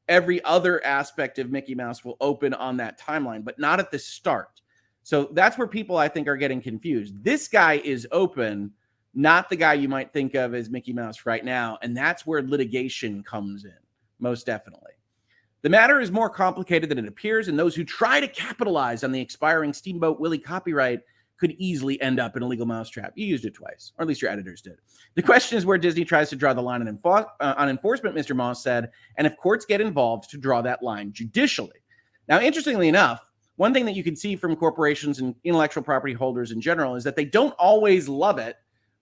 every other aspect of Mickey Mouse will open on that timeline, but not at the start. So that's where people, I think, are getting confused. This guy is open, not the guy you might think of as Mickey Mouse right now. And that's where litigation comes in, most definitely. The matter is more complicated than it appears, and those who try to capitalize on the expiring Steamboat Willie copyright could easily end up in a legal mousetrap. You used it twice, or at least your editors did. The question is where Disney tries to draw the line on enforcement, Mr. Moss said, and if courts get involved to draw that line judicially. Now, interestingly enough, one thing that you can see from corporations and intellectual property holders in general is that they don't always love it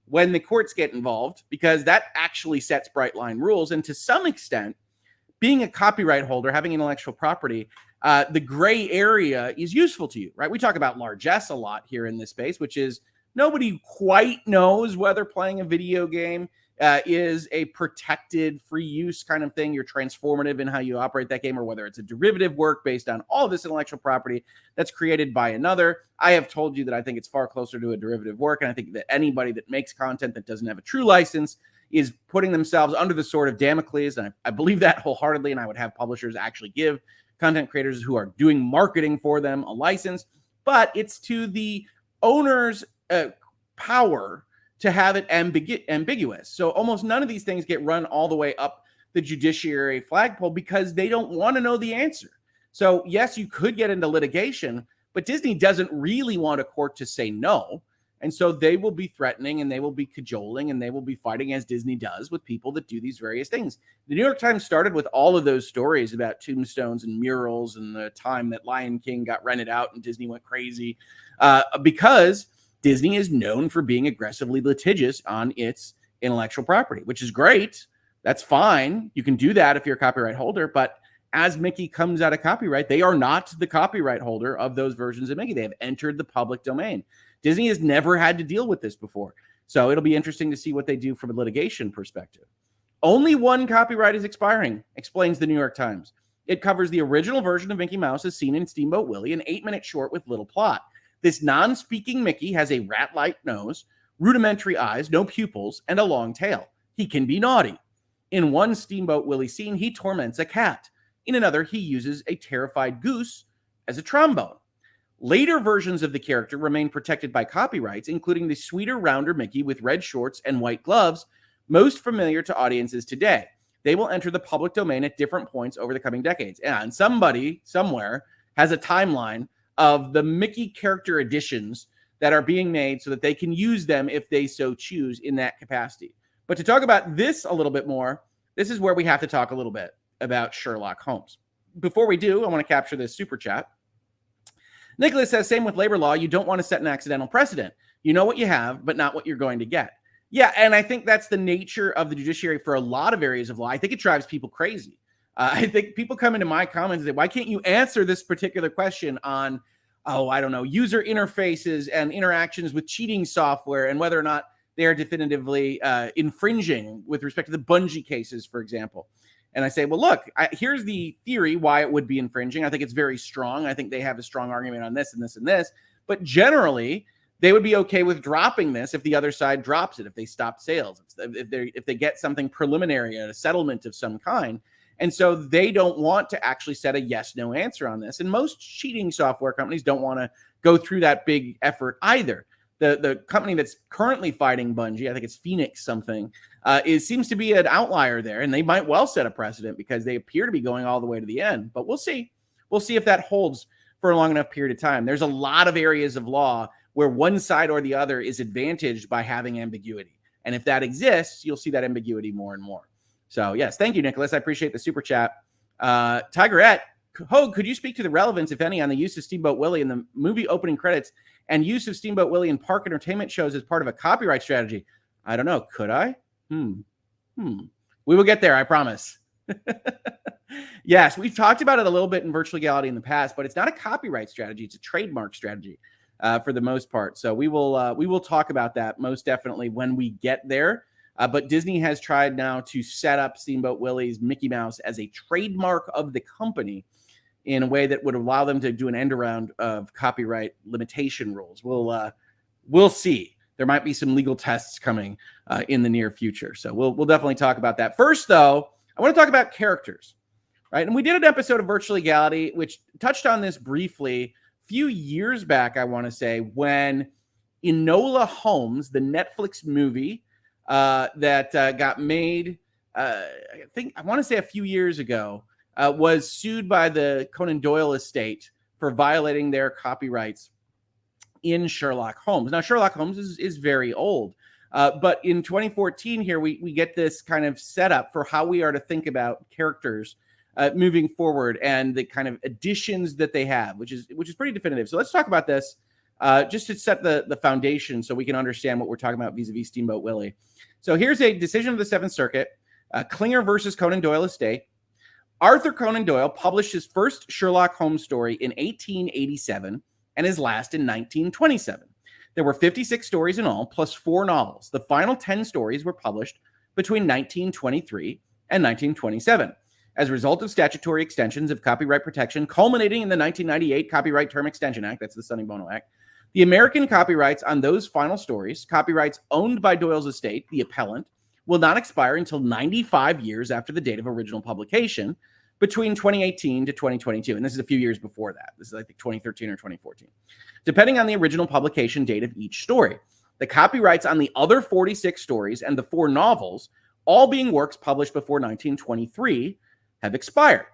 when the courts get involved, because that actually sets bright line rules. And to some extent, being a copyright holder, having intellectual property, the gray area is useful to you, right? We talk about largesse a lot here in this space, which is nobody quite knows whether playing a video game is a protected free use kind of thing. You're transformative in how you operate that game, or whether it's a derivative work based on all of this intellectual property that's created by another. I have told you that I think it's far closer to a derivative work. And I think that anybody that makes content that doesn't have a true license is putting themselves under the sword of Damocles. And I believe that wholeheartedly. And I would have publishers actually give content creators who are doing marketing for them a license. But it's to the owner's power to have it ambiguous. So almost none of these things get run all the way up the judiciary flagpole because they don't want to know the answer. So yes, you could get into litigation, but Disney doesn't really want a court to say no. And so they will be threatening and they will be cajoling and they will be fighting, as Disney does, with people that do these various things. The New York Times started with all of those stories about tombstones and murals and the time that Lion King got rented out and Disney went crazy because Disney is known for being aggressively litigious on its intellectual property, which is great. That's fine. You can do that if you're a copyright holder. But as Mickey comes out of copyright, they are not the copyright holder of those versions of Mickey. They have entered the public domain. Disney has never had to deal with this before. So it'll be interesting to see what they do from a litigation perspective. Only one copyright is expiring, explains the New York Times. It covers the original version of Mickey Mouse as seen in Steamboat Willie, an 8-minute short with little plot. This non-speaking Mickey has a rat-like nose, rudimentary eyes, no pupils, and a long tail. He can be naughty. In one Steamboat Willie scene, he torments a cat. In another, he uses a terrified goose as a trombone. Later versions of the character remain protected by copyrights, including the sweeter, rounder Mickey with red shorts and white gloves, most familiar to audiences today. They will enter the public domain at different points over the coming decades. And somebody, somewhere, has a timeline of the Mickey character editions that are being made so that they can use them if they so choose in that capacity. But to talk about this a little bit more, this is where we have to talk a little bit about Sherlock Holmes. Before we do, I want to capture this super chat. Nicholas says, same with labor law. You don't want to set an accidental precedent. You know what you have, but not what you're going to get. Yeah, and I think that's the nature of the judiciary for a lot of areas of law. I think it drives people crazy. I think people come into my comments and say, why can't you answer this particular question on, user interfaces and interactions with cheating software and whether or not they are definitively infringing with respect to the Bungie cases, for example. And I say, well, look, here's the theory why it would be infringing. I think it's very strong. I think they have a strong argument on this and this and this. But generally, they would be okay with dropping this if the other side drops it, if they stop sales, if they get something preliminary, a settlement of some kind. And so they don't want to actually set a yes-no answer on this. And most cheating software companies don't want to go through that big effort either. The company that's currently fighting Bungie, I think it's Phoenix something, seems to be an outlier there. And they might well set a precedent because they appear to be going all the way to the end. But we'll see. We'll see if that holds for a long enough period of time. There's a lot of areas of law where one side or the other is advantaged by having ambiguity. And if that exists, you'll see that ambiguity more and more. So, yes, thank you, Nicholas. I appreciate the super chat. Tigerette Hoeg, could you speak to the relevance, if any, on the use of Steamboat Willie in the movie opening credits and use of Steamboat Willie in park entertainment shows as part of a copyright strategy? I don't know. Could I? We will get there, I promise. Yes, we've talked about it a little bit in virtual legality in the past, but it's not a copyright strategy. It's a trademark strategy for the most part. So we will talk about that most definitely when we get there. But Disney has tried now to set up Steamboat Willie's Mickey Mouse as a trademark of the company in a way that would allow them to do an end around of copyright limitation rules. We'll see. There might be some legal tests coming in the near future. So we'll definitely talk about that. First, though, I want to talk about characters, right? And we did an episode of Virtual Legality, which touched on this briefly a few years back, I want to say, when Enola Holmes, the Netflix movie that got made, I want to say a few years ago, was sued by the Conan Doyle estate for violating their copyrights in Sherlock Holmes. Now, Sherlock Holmes is very old, but in 2014 here, we get this kind of setup for how we are to think about characters moving forward and the kind of additions that they have, which is pretty definitive. So let's talk about this just to set the foundation so we can understand what we're talking about vis-a-vis Steamboat Willie. So here's a decision of the Seventh Circuit, Klinger versus Conan Doyle estate. Arthur Conan Doyle published his first Sherlock Holmes story in 1887 and his last in 1927. There were 56 stories in all, plus 4 novels. The final 10 stories were published between 1923 and 1927. As a result of statutory extensions of copyright protection, culminating in the 1998 Copyright Term Extension Act, that's the Sonny Bono Act, the American copyrights on those final stories, copyrights owned by Doyle's estate, the appellant, will not expire until 95 years after the date of original publication, between 2018 to 2022. And this is a few years before that. This is, I think, 2013 or 2014. Depending on the original publication date of each story. The copyrights on the other 46 stories and the 4 novels, all being works published before 1923, have expired.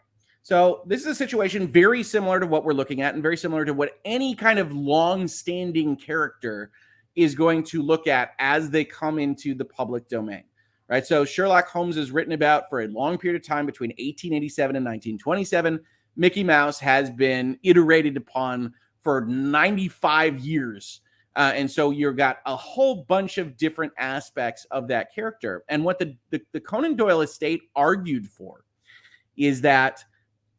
So this is a situation very similar to what we're looking at and very similar to what any kind of long-standing character is going to look at as they come into the public domain. Right, so Sherlock Holmes is written about for a long period of time between 1887 and 1927. Mickey Mouse has been iterated upon for 95 years. And so you've got a whole bunch of different aspects of that character. And what the Conan Doyle estate argued for is that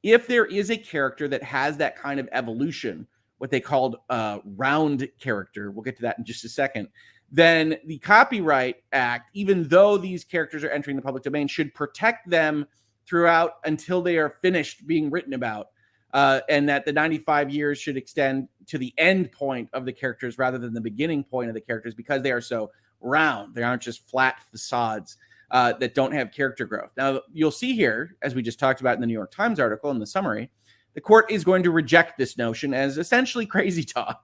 if there is a character that has that kind of evolution, what they called round character, we'll get to that in just a second, then the Copyright Act, even though these characters are entering the public domain, should protect them throughout until they are finished being written about, and that the 95 years should extend to the end point of the characters rather than the beginning point of the characters because they are so round. They aren't just flat facades that don't have character growth. Now, you'll see here, as we just talked about in the New York Times article in the summary, the court is going to reject this notion as essentially crazy talk.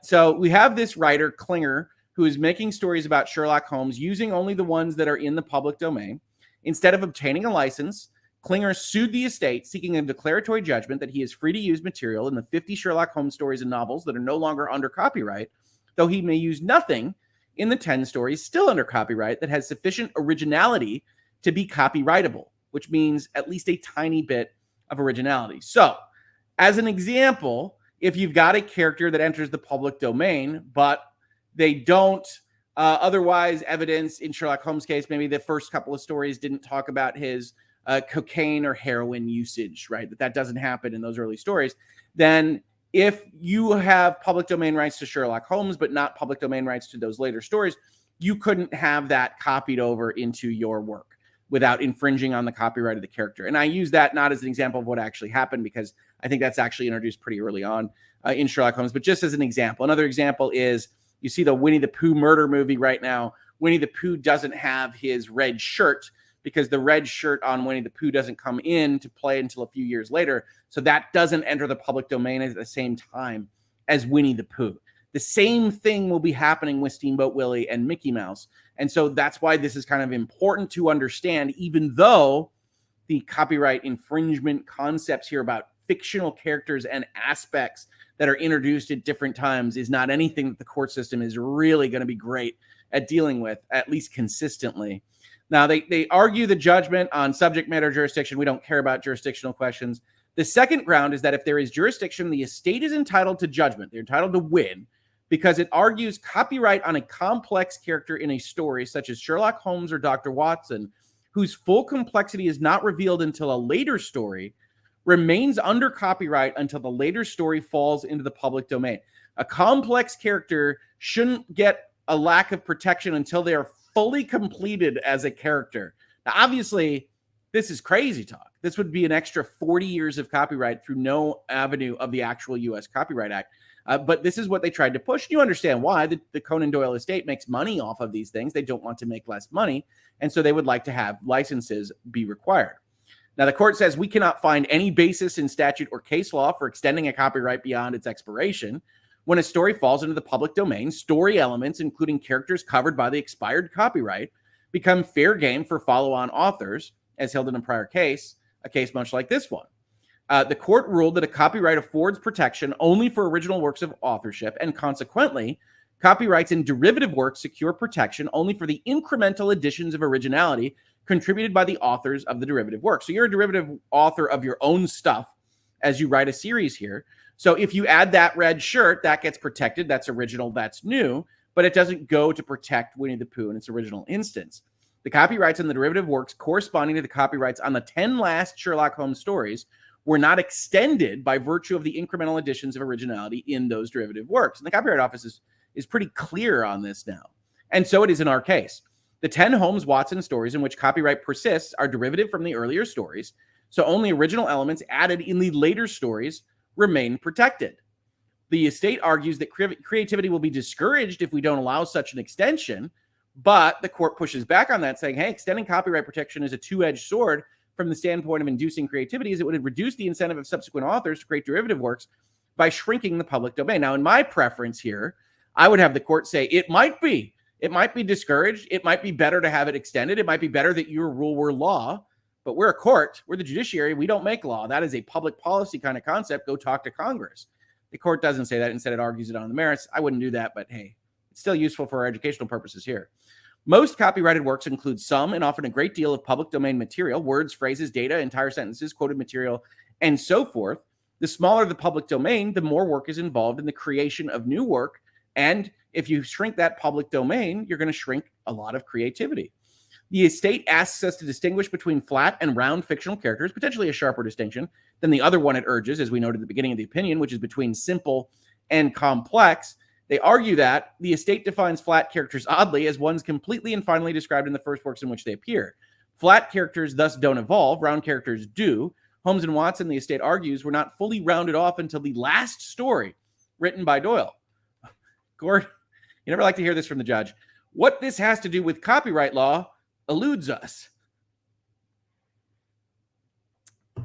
So we have this writer, Klinger, who is making stories about Sherlock Holmes using only the ones that are in the public domain. Instead of obtaining a license, Klinger sued the estate, seeking a declaratory judgment that he is free to use material in the 50 Sherlock Holmes stories and novels that are no longer under copyright, though he may use nothing in the 10 stories still under copyright that has sufficient originality to be copyrightable, which means at least a tiny bit of originality. So, as an example, if you've got a character that enters the public domain, but they don't otherwise evidence, in Sherlock Holmes' case, maybe the first couple of stories didn't talk about his cocaine or heroin usage, right? That doesn't happen in those early stories. Then if you have public domain rights to Sherlock Holmes, but not public domain rights to those later stories, you couldn't have that copied over into your work without infringing on the copyright of the character. And I use that not as an example of what actually happened, because I think that's actually introduced pretty early on in Sherlock Holmes, but just as an example. Another example is you see the Winnie the Pooh murder movie right now. Winnie the Pooh doesn't have his red shirt because the red shirt on Winnie the Pooh doesn't come into play until a few years later. So that doesn't enter the public domain at the same time as Winnie the Pooh. The same thing will be happening with Steamboat Willie and Mickey Mouse. And so that's why this is kind of important to understand, even though the copyright infringement concepts here about fictional characters and aspects that are introduced at different times is not anything that the court system is really going to be great at dealing with, at least consistently. Now, they argue the judgment on subject matter jurisdiction. We don't care about jurisdictional questions. The second ground is that if there is jurisdiction, the estate is entitled to judgment. They're entitled to win because it argues copyright on a complex character in a story, such as Sherlock Holmes or Dr. Watson, whose full complexity is not revealed until a later story, remains under copyright until the later story falls into the public domain. A complex character shouldn't get a lack of protection until they are fully completed as a character. Now, obviously, this is crazy talk. This would be an extra 40 years of copyright through no avenue of the actual U.S. Copyright Act. But this is what they tried to push. You understand why. The Conan Doyle estate makes money off of these things. They don't want to make less money. And so they would like to have licenses be required. Now, the court says we cannot find any basis in statute or case law for extending a copyright beyond its expiration. When a story falls into the public domain, story elements, including characters covered by the expired copyright, become fair game for follow-on authors, as held in a prior case, a case much like this one. The court ruled that a copyright affords protection only for original works of authorship, and consequently, copyrights in derivative works secure protection only for the incremental additions of originality contributed by the authors of the derivative work. So you're a derivative author of your own stuff as you write a series here. So if you add that red shirt, that gets protected. That's original, that's new, but it doesn't go to protect Winnie the Pooh in its original instance. The copyrights on the derivative works corresponding to the copyrights on the 10 last Sherlock Holmes stories were not extended by virtue of the incremental additions of originality in those derivative works. And the Copyright Office is pretty clear on this now. And so it is in our case. The 10 Holmes-Watson stories in which copyright persists are derivative from the earlier stories, so only original elements added in the later stories remain protected. The estate argues that creativity will be discouraged if we don't allow such an extension, but the court pushes back on that, saying, hey, extending copyright protection is a two-edged sword from the standpoint of inducing creativity, as it would reduce the incentive of subsequent authors to create derivative works by shrinking the public domain. Now, in my preference here, I would have the court say it might be discouraged. It might be better to have it extended. It might be better that your rule were law, but we're a court. We're the judiciary. We don't make law. That is a public policy kind of concept. Go talk to Congress. The court doesn't say that. Instead, it argues it on the merits. I wouldn't do that, but hey, it's still useful for our educational purposes here. Most copyrighted works include some and often a great deal of public domain material, words, phrases, data, entire sentences, quoted material, and so forth. The smaller the public domain, the more work is involved in the creation of new work. And if you shrink that public domain, you're going to shrink a lot of creativity. The estate asks us to distinguish between flat and round fictional characters, potentially a sharper distinction than the other one it urges, as we noted at the beginning of the opinion, which is between simple and complex. They argue that the estate defines flat characters oddly as ones completely and finally described in the first works in which they appear. Flat characters thus don't evolve, round characters do. Holmes and Watson, the estate argues, were not fully rounded off until the last story written by Doyle. Court, you never like to hear this from the judge. What this has to do with copyright law eludes us.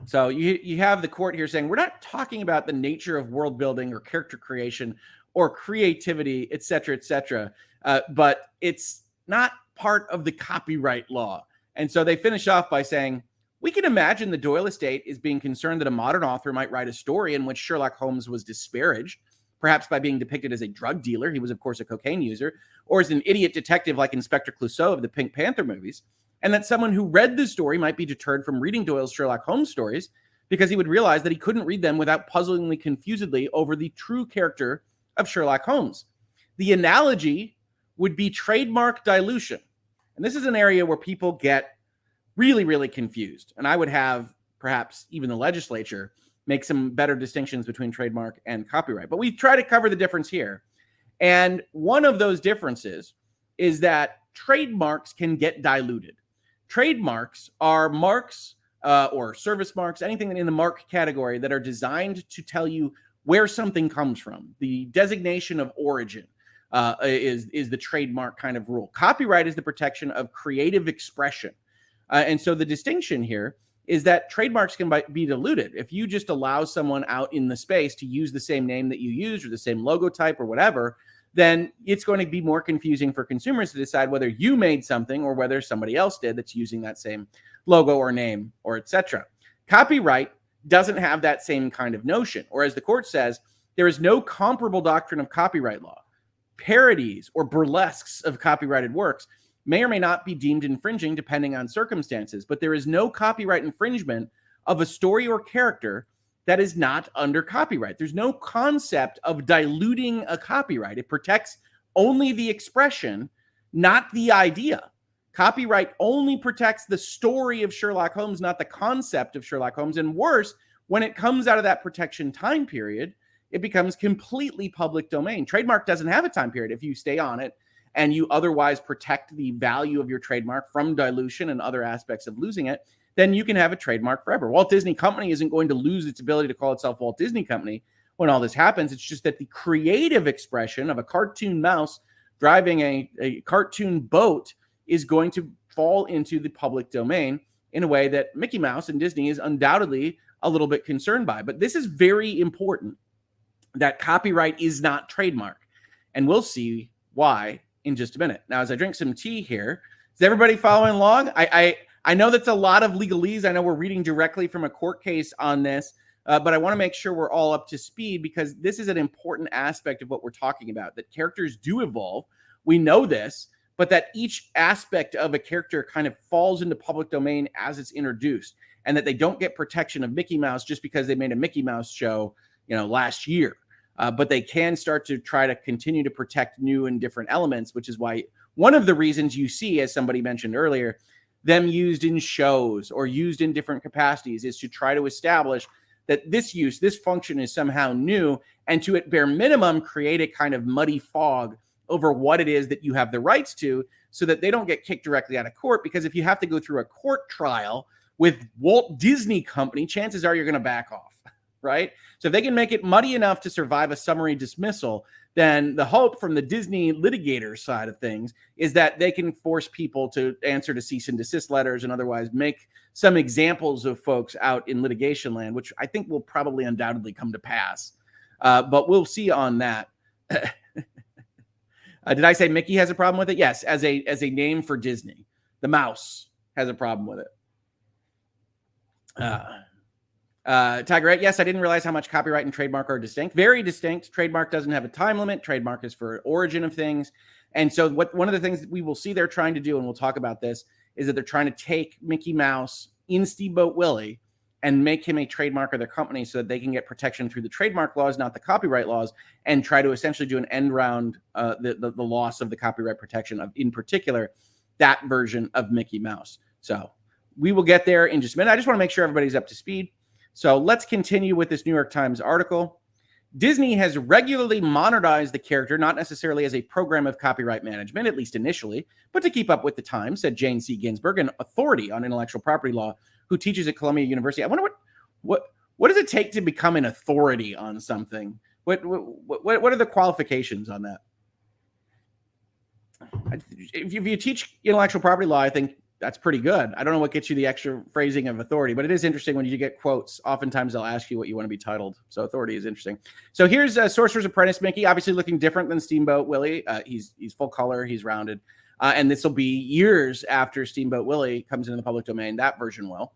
So you have the court here saying, we're not talking about the nature of world building or character creation or creativity, et cetera, but it's not part of the copyright law. And so they finish off by saying, we can imagine the Doyle estate is being concerned that a modern author might write a story in which Sherlock Holmes was disparaged, perhaps by being depicted as a drug dealer. He was, of course, a cocaine user, or as an idiot detective like Inspector Clouseau of the Pink Panther movies, and that someone who read the story might be deterred from reading Doyle's Sherlock Holmes stories because he would realize that he couldn't read them without puzzling confusedly over the true character of Sherlock Holmes. The analogy would be trademark dilution. And this is an area where people get really, really confused. And I would have perhaps even the legislature make some better distinctions between trademark and copyright. But we try to cover the difference here. And one of those differences is that trademarks can get diluted. Trademarks are marks or service marks, anything in the mark category that are designed to tell you where something comes from. The designation of origin is the trademark kind of rule. Copyright is the protection of creative expression. And so the distinction here is that trademarks can be diluted. If you just allow someone out in the space to use the same name that you used or the same logo type or whatever, then it's going to be more confusing for consumers to decide whether you made something or whether somebody else did that's using that same logo or name or etc. Copyright doesn't have that same kind of notion, or as the court says, there is no comparable doctrine of copyright law. parodies or burlesques of copyrighted works may or may not be deemed infringing depending on circumstances, but there is no copyright infringement of a story or character that is not under copyright. There's no concept of diluting a copyright. It protects only the expression, not the idea. Copyright only protects the story of Sherlock Holmes, not the concept of Sherlock Holmes. And worse, when it comes out of that protection time period, it becomes completely public domain. Trademark doesn't have a time period. If you stay on it and you otherwise protect the value of your trademark from dilution and other aspects of losing it, then you can have a trademark forever. Walt Disney Company isn't going to lose its ability to call itself Walt Disney Company when all this happens. It's just that the creative expression of a cartoon mouse driving a cartoon boat is going to fall into the public domain in a way that Mickey Mouse and Disney is undoubtedly a little bit concerned by. But this is very important, that copyright is not trademark. And we'll see why in just a minute. Now, as I drink some tea here, is everybody following along? I know that's a lot of legalese. I know we're reading directly from a court case on this, but I want to make sure we're all up to speed because this is an important aspect of what we're talking about, that characters do evolve. We know this, but that each aspect of a character kind of falls into public domain as it's introduced, and that they don't get protection of Mickey Mouse just because they made a Mickey Mouse show, last year. But they can start to try to continue to protect new and different elements, which is why one of the reasons you see, as somebody mentioned earlier, them used in shows or used in different capacities is to try to establish that this function is somehow new, and to at bare minimum create a kind of muddy fog over what it is that you have the rights to, so that they don't get kicked directly out of court. Because if you have to go through a court trial with Walt Disney Company, chances are you're going to back off, right? So if they can make it muddy enough to survive a summary dismissal, then the hope from the Disney litigator side of things is that they can force people to answer to cease and desist letters and otherwise make some examples of folks out in litigation land, which I think will probably undoubtedly come to pass. But we'll see on that. Did I say Mickey has a problem with it? Yes, as a name for Disney. The mouse has a problem with it. Tigerette, yes, I didn't realize how much copyright and trademark are distinct. Very distinct. Trademark doesn't have a time limit. Trademark is for origin of things. And so one of the things that we will see they're trying to do, and we'll talk about this, is that they're trying to take Mickey Mouse in Steamboat Willie and make him a trademark of their company so that they can get protection through the trademark laws, not the copyright laws, and try to essentially do an end round the loss of the copyright protection of, in particular, that version of Mickey Mouse. So we will get there in just a minute. I just want to make sure everybody's up to speed. So let's continue with this New York Times article. Disney has regularly monetized the character, not necessarily as a program of copyright management, at least initially, but to keep up with the times, said Jane C. Ginsburg, an authority on intellectual property law who teaches at Columbia University. I wonder what does it take to become an authority on something? What are the qualifications on that? If you teach intellectual property law, I think that's pretty good. I don't know what gets you the extra phrasing of authority, but it is interesting when you get quotes. Oftentimes they'll ask you what you want to be titled. So authority is interesting. So here's Sorcerer's Apprentice Mickey, obviously looking different than Steamboat Willie. He's full color. He's rounded. And this will be years after Steamboat Willie comes into the public domain. That version will.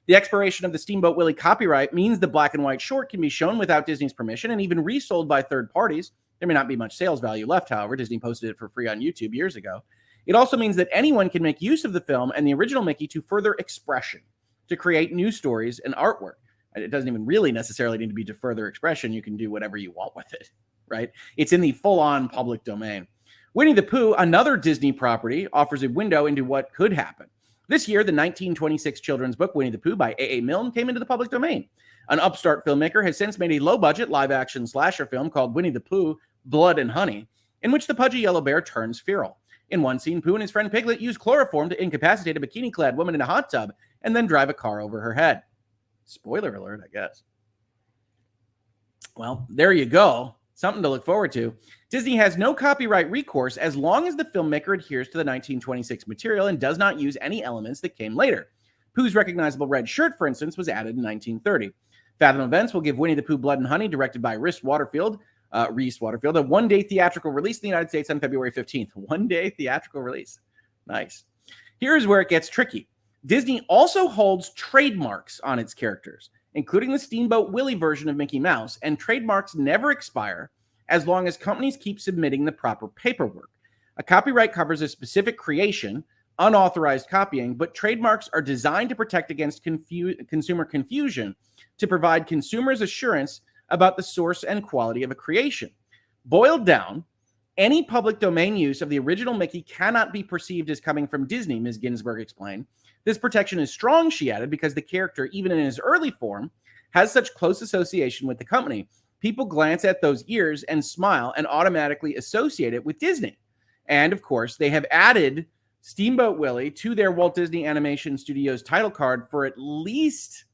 The expiration of the Steamboat Willie copyright means the black and white short can be shown without Disney's permission and even resold by third parties. There may not be much sales value left, however. Disney posted it for free on YouTube years ago. It also means that anyone can make use of the film and the original Mickey to further expression, to create new stories and artwork. It doesn't even really necessarily need to be to further expression. You can do whatever you want with it, right? It's in the full-on public domain. Winnie the Pooh, another Disney property, offers a window into what could happen. This year, the 1926 children's book Winnie the Pooh by A.A. Milne came into the public domain. An upstart filmmaker has since made a low-budget live-action slasher film called Winnie the Pooh, Blood and Honey, in which the pudgy yellow bear turns feral. In one scene, Pooh and his friend Piglet use chloroform to incapacitate a bikini-clad woman in a hot tub and then drive a car over her head. Spoiler alert, I guess. Well, there you go. Something to look forward to. Disney has no copyright recourse as long as the filmmaker adheres to the 1926 material and does not use any elements that came later. Pooh's recognizable red shirt, for instance, was added in 1930. Fathom Events will give Winnie the Pooh Blood and Honey, directed by Reese Waterfield, a one-day theatrical release in the United States on February 15th. One-day theatrical release. Nice. Here's where it gets tricky. Disney also holds trademarks on its characters, including the Steamboat Willie version of Mickey Mouse, and trademarks never expire, as long as companies keep submitting the proper paperwork. A copyright covers a specific creation, unauthorized copying, but trademarks are designed to protect against consumer confusion, to provide consumers assurance about the source and quality of a creation. Boiled down, any public domain use of the original Mickey cannot be perceived as coming from Disney, Ms. Ginsburg explained. This protection is strong, she added, because the character, even in his early form, has such close association with the company. People glance at those ears and smile and automatically associate it with Disney. And of course, they have added Steamboat Willie to their Walt Disney Animation Studios title card for at least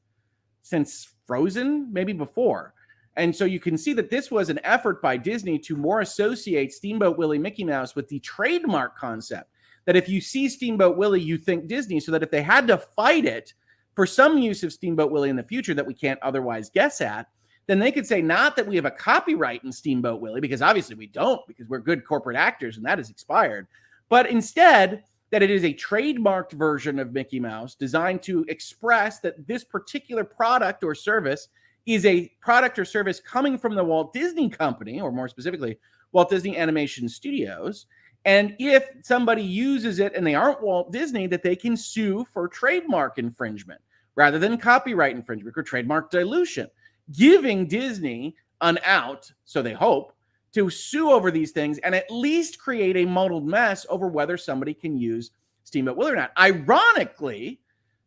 since Frozen, maybe before. And so you can see that this was an effort by Disney to more associate Steamboat Willie Mickey Mouse with the trademark concept. That if you see Steamboat Willie, you think Disney, so that if they had to fight it for some use of Steamboat Willie in the future that we can't otherwise guess at, then they could say not that we have a copyright in Steamboat Willie, because obviously we don't, because we're good corporate actors and that is expired, but instead that it is a trademarked version of Mickey Mouse designed to express that this particular product or service is a product or service coming from the Walt Disney Company, or more specifically, Walt Disney Animation Studios. And if somebody uses it and they aren't Walt Disney, that they can sue for trademark infringement rather than copyright infringement or trademark dilution, giving Disney an out, so they hope, to sue over these things and at least create a muddled mess over whether somebody can use Steamboat Willie or not. Ironically,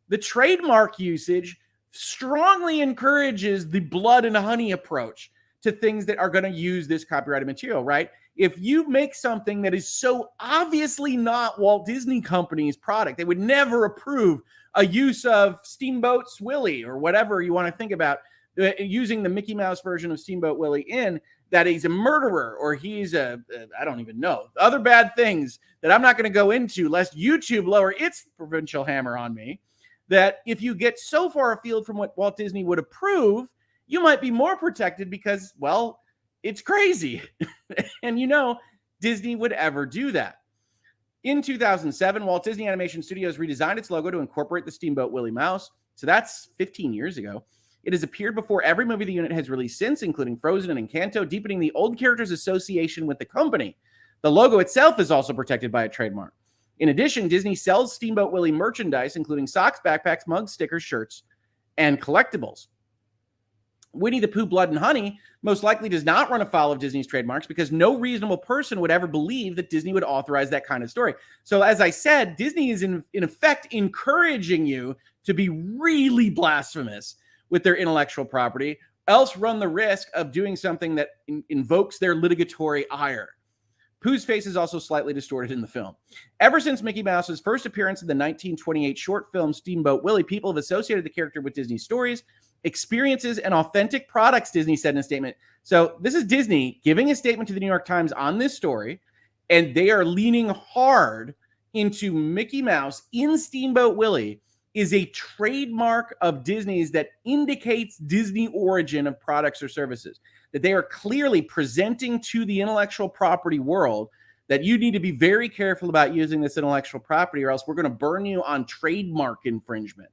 the trademark usage strongly encourages the blood and honey approach to things that are going to use this copyrighted material, right? If you make something that is so obviously not Walt Disney Company's product, they would never approve a use of Steamboat's Willie or whatever you want to think about, using the Mickey Mouse version of Steamboat Willie in, that he's a murderer or he's I don't even know, other bad things that I'm not going to go into lest YouTube lower its provincial hammer on me, that if you get so far afield from what Walt Disney would approve, you might be more protected because, well, it's crazy. And Disney would ever do that. In 2007, Walt Disney Animation Studios redesigned its logo to incorporate the Steamboat Willie Mouse. So that's 15 years ago. It has appeared before every movie the unit has released since, including Frozen and Encanto, deepening the old character's association with the company. The logo itself is also protected by a trademark. In addition, Disney sells Steamboat Willie merchandise, including socks, backpacks, mugs, stickers, shirts, and collectibles. Winnie the Pooh Blood and Honey most likely does not run afoul of Disney's trademarks because no reasonable person would ever believe that Disney would authorize that kind of story. So as I said, Disney is in effect encouraging you to be really blasphemous with their intellectual property, else run the risk of doing something that invokes their litigatory ire. Pooh's face is also slightly distorted in the film. Ever since Mickey Mouse's first appearance in the 1928 short film Steamboat Willie, people have associated the character with Disney stories, experiences, and authentic products, Disney said in a statement. So this is Disney giving a statement to the New York Times on this story, and they are leaning hard into Mickey Mouse in Steamboat Willie is a trademark of Disney's that indicates Disney origin of products or services, that they are clearly presenting to the intellectual property world that you need to be very careful about using this intellectual property or else we're going to burn you on trademark infringement.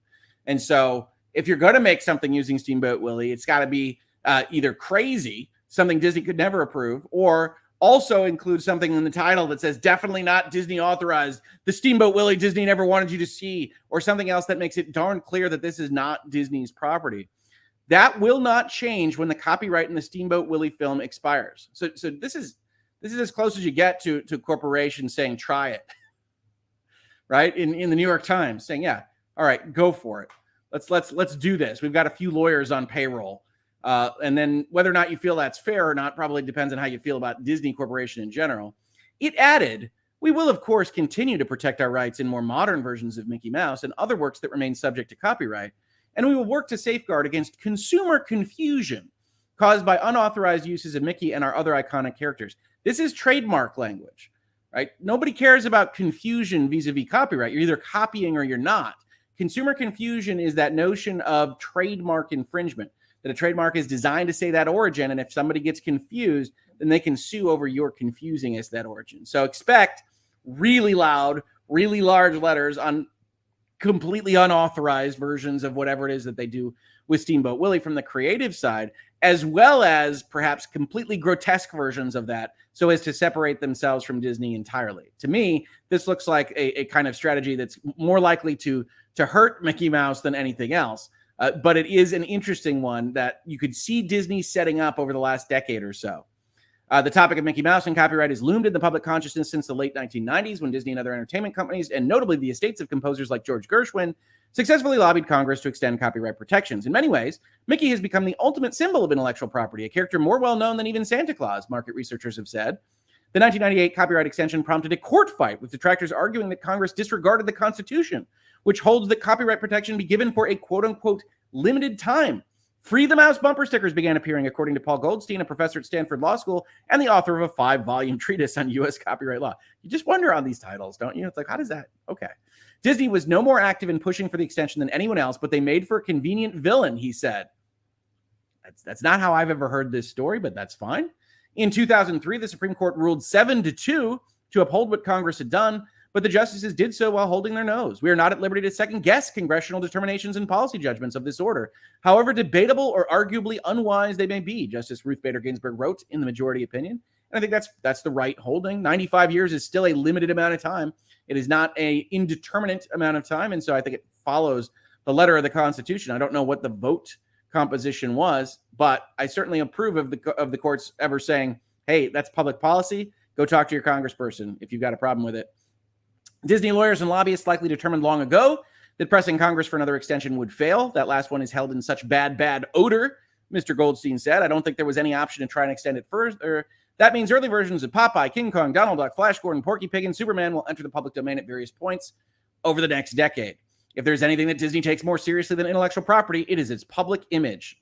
And so if you're going to make something using Steamboat Willie, it's got to be either crazy, something Disney could never approve, or also include something in the title that says definitely not Disney authorized, the Steamboat Willie Disney never wanted you to see, or something else that makes it darn clear that this is not Disney's property. That will not change when the copyright in the Steamboat Willie film expires. So this is as close as you get to corporations saying try it, right? In the New York Times saying, yeah, all right, go for it. Let's do this. We've got a few lawyers on payroll. And then whether or not you feel that's fair or not probably depends on how you feel about Disney Corporation in general. It added, we will, of course, continue to protect our rights in more modern versions of Mickey Mouse and other works that remain subject to copyright. And we will work to safeguard against consumer confusion caused by unauthorized uses of Mickey and our other iconic characters. This is trademark language, right? Nobody cares about confusion vis-a-vis copyright. You're either copying or you're not. Consumer confusion is that notion of trademark infringement, that a trademark is designed to say that origin, and if somebody gets confused, then they can sue over your confusing as that origin. So expect really loud, really large letters on completely unauthorized versions of whatever it is that they do with Steamboat Willie from the creative side. as well as perhaps completely grotesque versions of that, so as to separate themselves from Disney entirely. To me, this looks like a kind of strategy that's more likely to hurt Mickey Mouse than anything else. But it is an interesting one that you could see Disney setting up over the last decade or so. The topic of Mickey Mouse and copyright has loomed in the public consciousness since the late 1990s, when Disney and other entertainment companies, and notably the estates of composers like George Gershwin, successfully lobbied Congress to extend copyright protections. In many ways, Mickey has become the ultimate symbol of intellectual property, a character more well-known than even Santa Claus, market researchers have said. The 1998 copyright extension prompted a court fight, with detractors arguing that Congress disregarded the Constitution, which holds that copyright protection be given for a quote-unquote limited time. Free the Mouse bumper stickers began appearing, according to Paul Goldstein, a professor at Stanford Law School and the author of a 5-volume treatise on U.S. copyright law. You just wonder on these titles, don't you? It's like, how does that? Okay. Disney was no more active in pushing for the extension than anyone else, but they made for a convenient villain, he said. That's not how I've ever heard this story, but that's fine. In 2003, the Supreme Court ruled 7-2 to uphold what Congress had done, but the justices did so while holding their nose. We are not at liberty to second-guess congressional determinations and policy judgments of this order, however debatable or arguably unwise they may be, Justice Ruth Bader Ginsburg wrote in the majority opinion. And I think that's the right holding. 95 years is still a limited amount of time. It is not an indeterminate amount of time, and so I think it follows the letter of the Constitution. I don't know what the vote composition was, but I certainly approve of the courts ever saying, hey, that's public policy. Go talk to your congressperson if you've got a problem with it. Disney lawyers and lobbyists likely determined long ago that pressing Congress for another extension would fail. That last one is held in such bad odor, Mr. Goldstein said. I don't think there was any option to try and extend it further. That means early versions of Popeye, King Kong, Donald Duck, Flash Gordon, Porky Pig, and Superman will enter the public domain at various points over the next decade. If there's anything that Disney takes more seriously than intellectual property, it is its public image.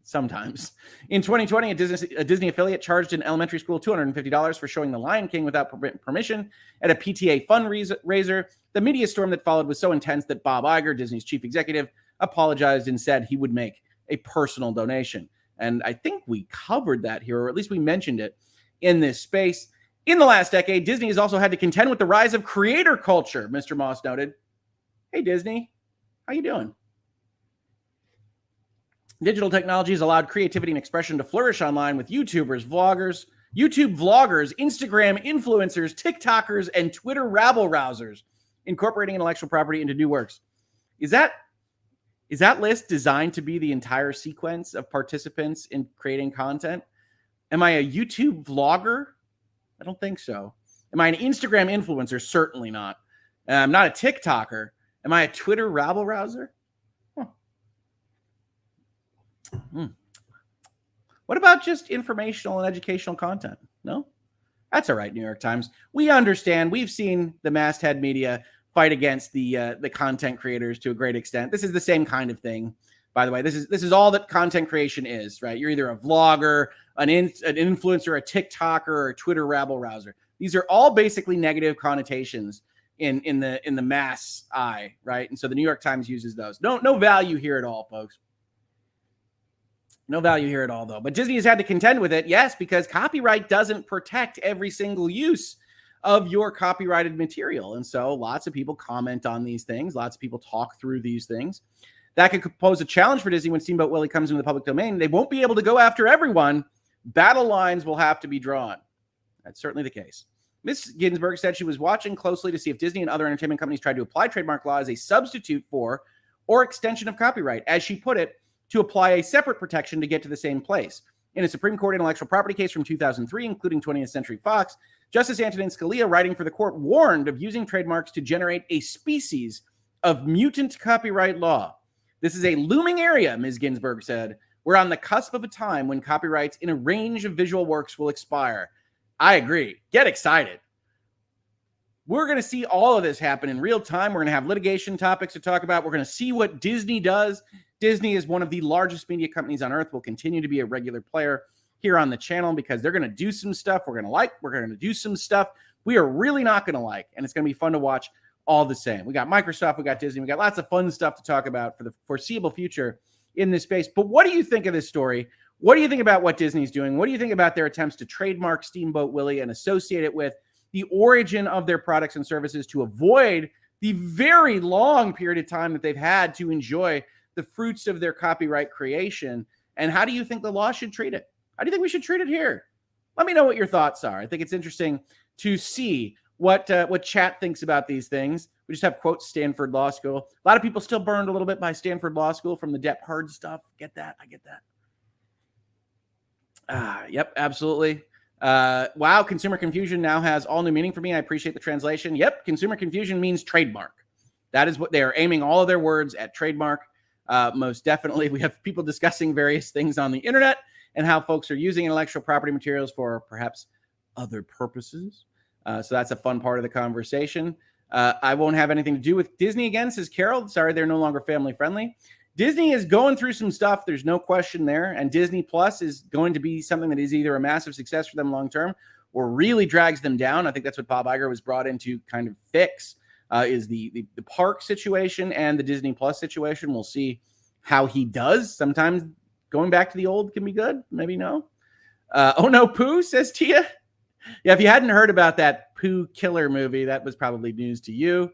Sometimes. In 2020, a Disney affiliate charged an elementary school $250 for showing The Lion King without permission at a PTA fundraiser. The media storm that followed was so intense that Bob Iger, Disney's chief executive, apologized and said he would make a personal donation. And I think we covered that here, or at least we mentioned it in this space. In the last decade, Disney has also had to contend with the rise of creator culture, Mr. Moss noted. Hey, Disney, how you doing? Digital technology has allowed creativity and expression to flourish online with YouTube vloggers, Instagram influencers, TikTokers, and Twitter rabble-rousers, incorporating intellectual property into new works. Is that list designed to be the entire sequence of participants in creating content? Am I a YouTube vlogger? I don't think so. Am I an Instagram influencer? Certainly not. I'm not a TikToker. Am I a Twitter rabble-rouser? What about just informational and educational content? No? That's all right, New York Times. We understand. We've seen the masthead media fight against the content creators to a great extent. This is the same kind of thing, by the way. This is all that content creation is, right? You're either a vlogger, an influencer, a TikToker, or a Twitter rabble-rouser. These are all basically negative connotations in the mass eye, right? And so the New York Times uses those. No value here at all, folks. No value here at all, though. But Disney has had to contend with it, yes, because copyright doesn't protect every single use of your copyrighted material. And so lots of people comment on these things. Lots of people talk through these things. That could pose a challenge for Disney when Steamboat Willie comes into the public domain. They won't be able to go after everyone. Battle lines will have to be drawn. That's certainly the case. Ms. Ginsburg said she was watching closely to see if Disney and other entertainment companies tried to apply trademark law as a substitute for or extension of copyright. As she put it, to apply a separate protection to get to the same place. In a Supreme Court intellectual property case from 2003, including 20th Century Fox, Justice Antonin Scalia, writing for the court, warned of using trademarks to generate a species of mutant copyright law. This is a looming area, Ms. Ginsburg said. We're on the cusp of a time when copyrights in a range of visual works will expire. I agree. Get excited. We're going to see all of this happen in real time. We're going to have litigation topics to talk about. We're going to see what Disney does. Disney is one of the largest media companies on earth, will continue to be a regular player here on the channel because they're going to do some stuff we're going to like. We're going to do some stuff we are really not going to like, and it's going to be fun to watch all the same. We got Microsoft, we got Disney, we got lots of fun stuff to talk about for the foreseeable future in this space. But what do you think of this story? What do you think about what Disney's doing? What do you think about their attempts to trademark Steamboat Willie and associate it with the origin of their products and services to avoid the very long period of time that they've had to enjoy the fruits of their copyright creation? And how do you think the law should treat it? How do you think we should treat it here? Let me know what your thoughts are. I think it's interesting to see what chat thinks about these things. We just have quotes Stanford Law School. A lot of people still burned a little bit by Stanford Law School from the Depp Heard stuff. Get that? I get that. Yep, absolutely. Wow, consumer confusion now has all new meaning for me. I appreciate the translation. Yep, consumer confusion means trademark. That is what they are aiming all of their words at, trademark. Most definitely. We have people discussing various things on the internet and how folks are using intellectual property materials for perhaps other purposes. So that's a fun part of the conversation. I won't have anything to do with Disney again, says Carol. Sorry, they're no longer family friendly. Disney is going through some stuff. There's no question there. And Disney Plus is going to be something that is either a massive success for them long term or really drags them down. I think that's what Bob Iger was brought in to kind of fix, is the park situation and the Disney Plus situation. We'll see how he does. Sometimes going back to the old can be good. Maybe no. Oh no, Pooh, says Tia. Yeah, if you hadn't heard about that Pooh killer movie, that was probably news to you.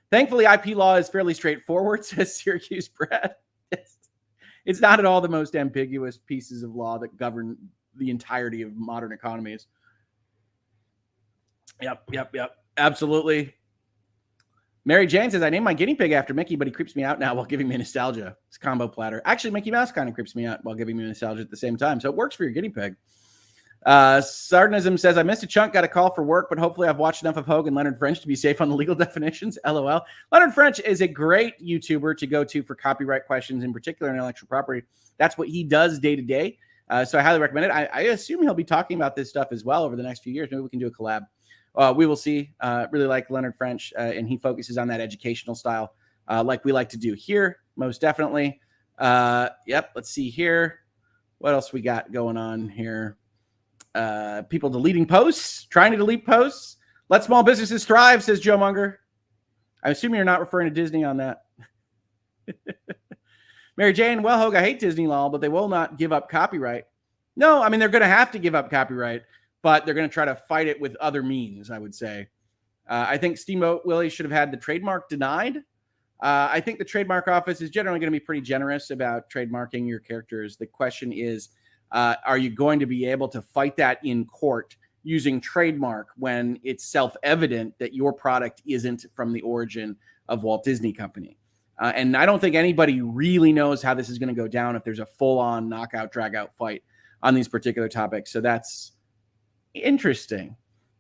Thankfully, IP law is fairly straightforward, says Syracuse Brad. It's not at all the most ambiguous pieces of law that govern the entirety of modern economies. Yep. Absolutely. Mary Jane says, I named my guinea pig after Mickey, but he creeps me out now while giving me nostalgia. It's combo platter. Actually, Mickey Mouse kind of creeps me out while giving me nostalgia at the same time. So it works for your guinea pig. Sardanism says, I missed a chunk, got a call for work, but hopefully I've watched enough of Hoeg and Leonard French to be safe on the legal definitions. LOL. Leonard French is a great YouTuber to go to for copyright questions, in particular intellectual property. That's what he does day to day. So I highly recommend it. I assume he'll be talking about this stuff as well over the next few years. Maybe we can do a collab. We will see. Really like Leonard French, and he focuses on that educational style like we like to do here, most definitely. Yep, let's see here. What else we got going on here? People deleting posts, trying to delete posts. Let small businesses thrive, says Joe Munger. I assume you're not referring to Disney on that. Mary Jane, well, Hoeg, I hate Disney law, but they will not give up copyright. No, I mean, they're going to have to give up copyright, but they're going to try to fight it with other means, I would say. I think Steamboat Willie should have had the trademark denied. I think the trademark office is generally going to be pretty generous about trademarking your characters. The question is, are you going to be able to fight that in court using trademark when it's self-evident that your product isn't from the origin of Walt Disney Company? And I don't think anybody really knows how this is going to go down if there's a full-on knockout, drag-out fight on these particular topics. So that's interesting.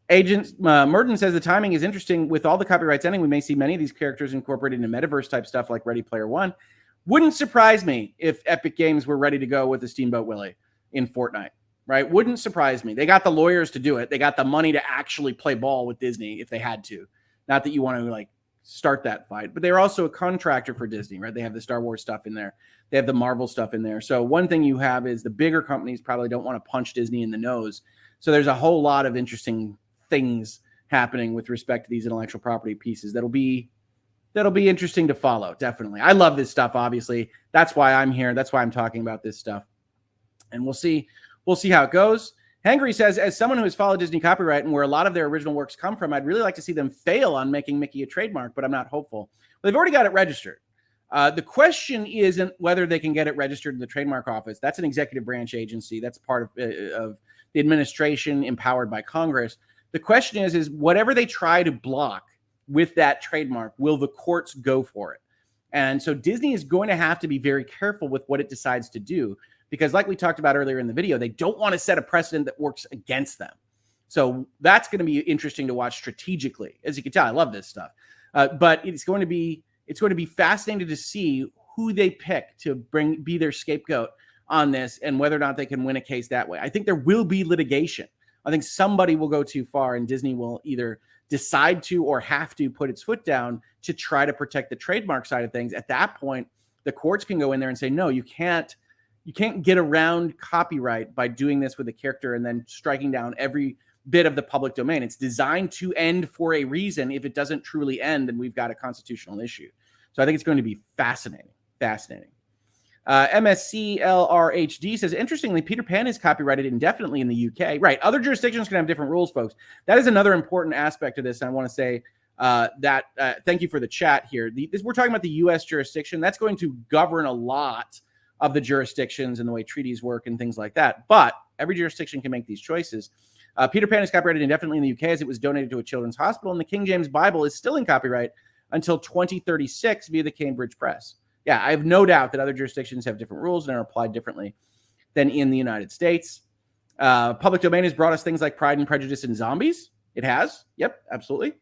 Agent Merton says the timing is interesting. With all the copyrights ending, we may see many of these characters incorporated into metaverse-type stuff like Ready Player One. Wouldn't surprise me if Epic Games were ready to go with the Steamboat Willie in Fortnite, right? Wouldn't surprise me. They got the lawyers to do it. They got the money to actually play ball with Disney if they had to. Not that you want to like start that fight, but they're also a contractor for Disney, right? They have the Star Wars stuff in there. They have the Marvel stuff in there. So one thing you have is the bigger companies probably don't want to punch Disney in the nose. So there's a whole lot of interesting things happening with respect to these intellectual property pieces that'll be interesting to follow. Definitely. I love this stuff, obviously. That's why I'm here. That's why I'm talking about this stuff. And we'll see how it goes. Hangry says, as someone who has followed Disney copyright and where a lot of their original works come from, I'd really like to see them fail on making Mickey a trademark, but I'm not hopeful. Well, they've already got it registered. The question isn't whether they can get it registered in the trademark office. That's an executive branch agency. That's part of the administration empowered by Congress. The question is whatever they try to block with that trademark, will the courts go for it? And so Disney is going to have to be very careful with what it decides to do, because like we talked about earlier in the video, they don't want to set a precedent that works against them. So that's going to be interesting to watch strategically. As you can tell, I love this stuff. But it's going to be fascinating to see who they pick to be their scapegoat on this and whether or not they can win a case that way. I think there will be litigation. I think somebody will go too far and Disney will either decide to or have to put its foot down to try to protect the trademark side of things. At that point, the courts can go in there and say, no, you can't get around copyright by doing this with a character and then striking down every bit of the public domain. It's designed to end for a reason. If it doesn't truly end, then we've got a constitutional issue. So I think it's going to be fascinating. MSCLRHD says, interestingly, Peter Pan is copyrighted indefinitely in the UK. Right. Other jurisdictions can have different rules, folks. That is another important aspect of this. And I want to say thank you for the chat here. We're talking about the US jurisdiction. That's going to govern a lot of the jurisdictions and the way treaties work and things like that. But every jurisdiction can make these choices. Peter Pan is copyrighted indefinitely in the UK as it was donated to a children's hospital, and the King James Bible is still in copyright until 2036 via the Cambridge Press. Yeah, I have no doubt that other jurisdictions have different rules and are applied differently than in the United States. Public domain has brought us things like Pride and Prejudice and zombies. It has. Yep, absolutely.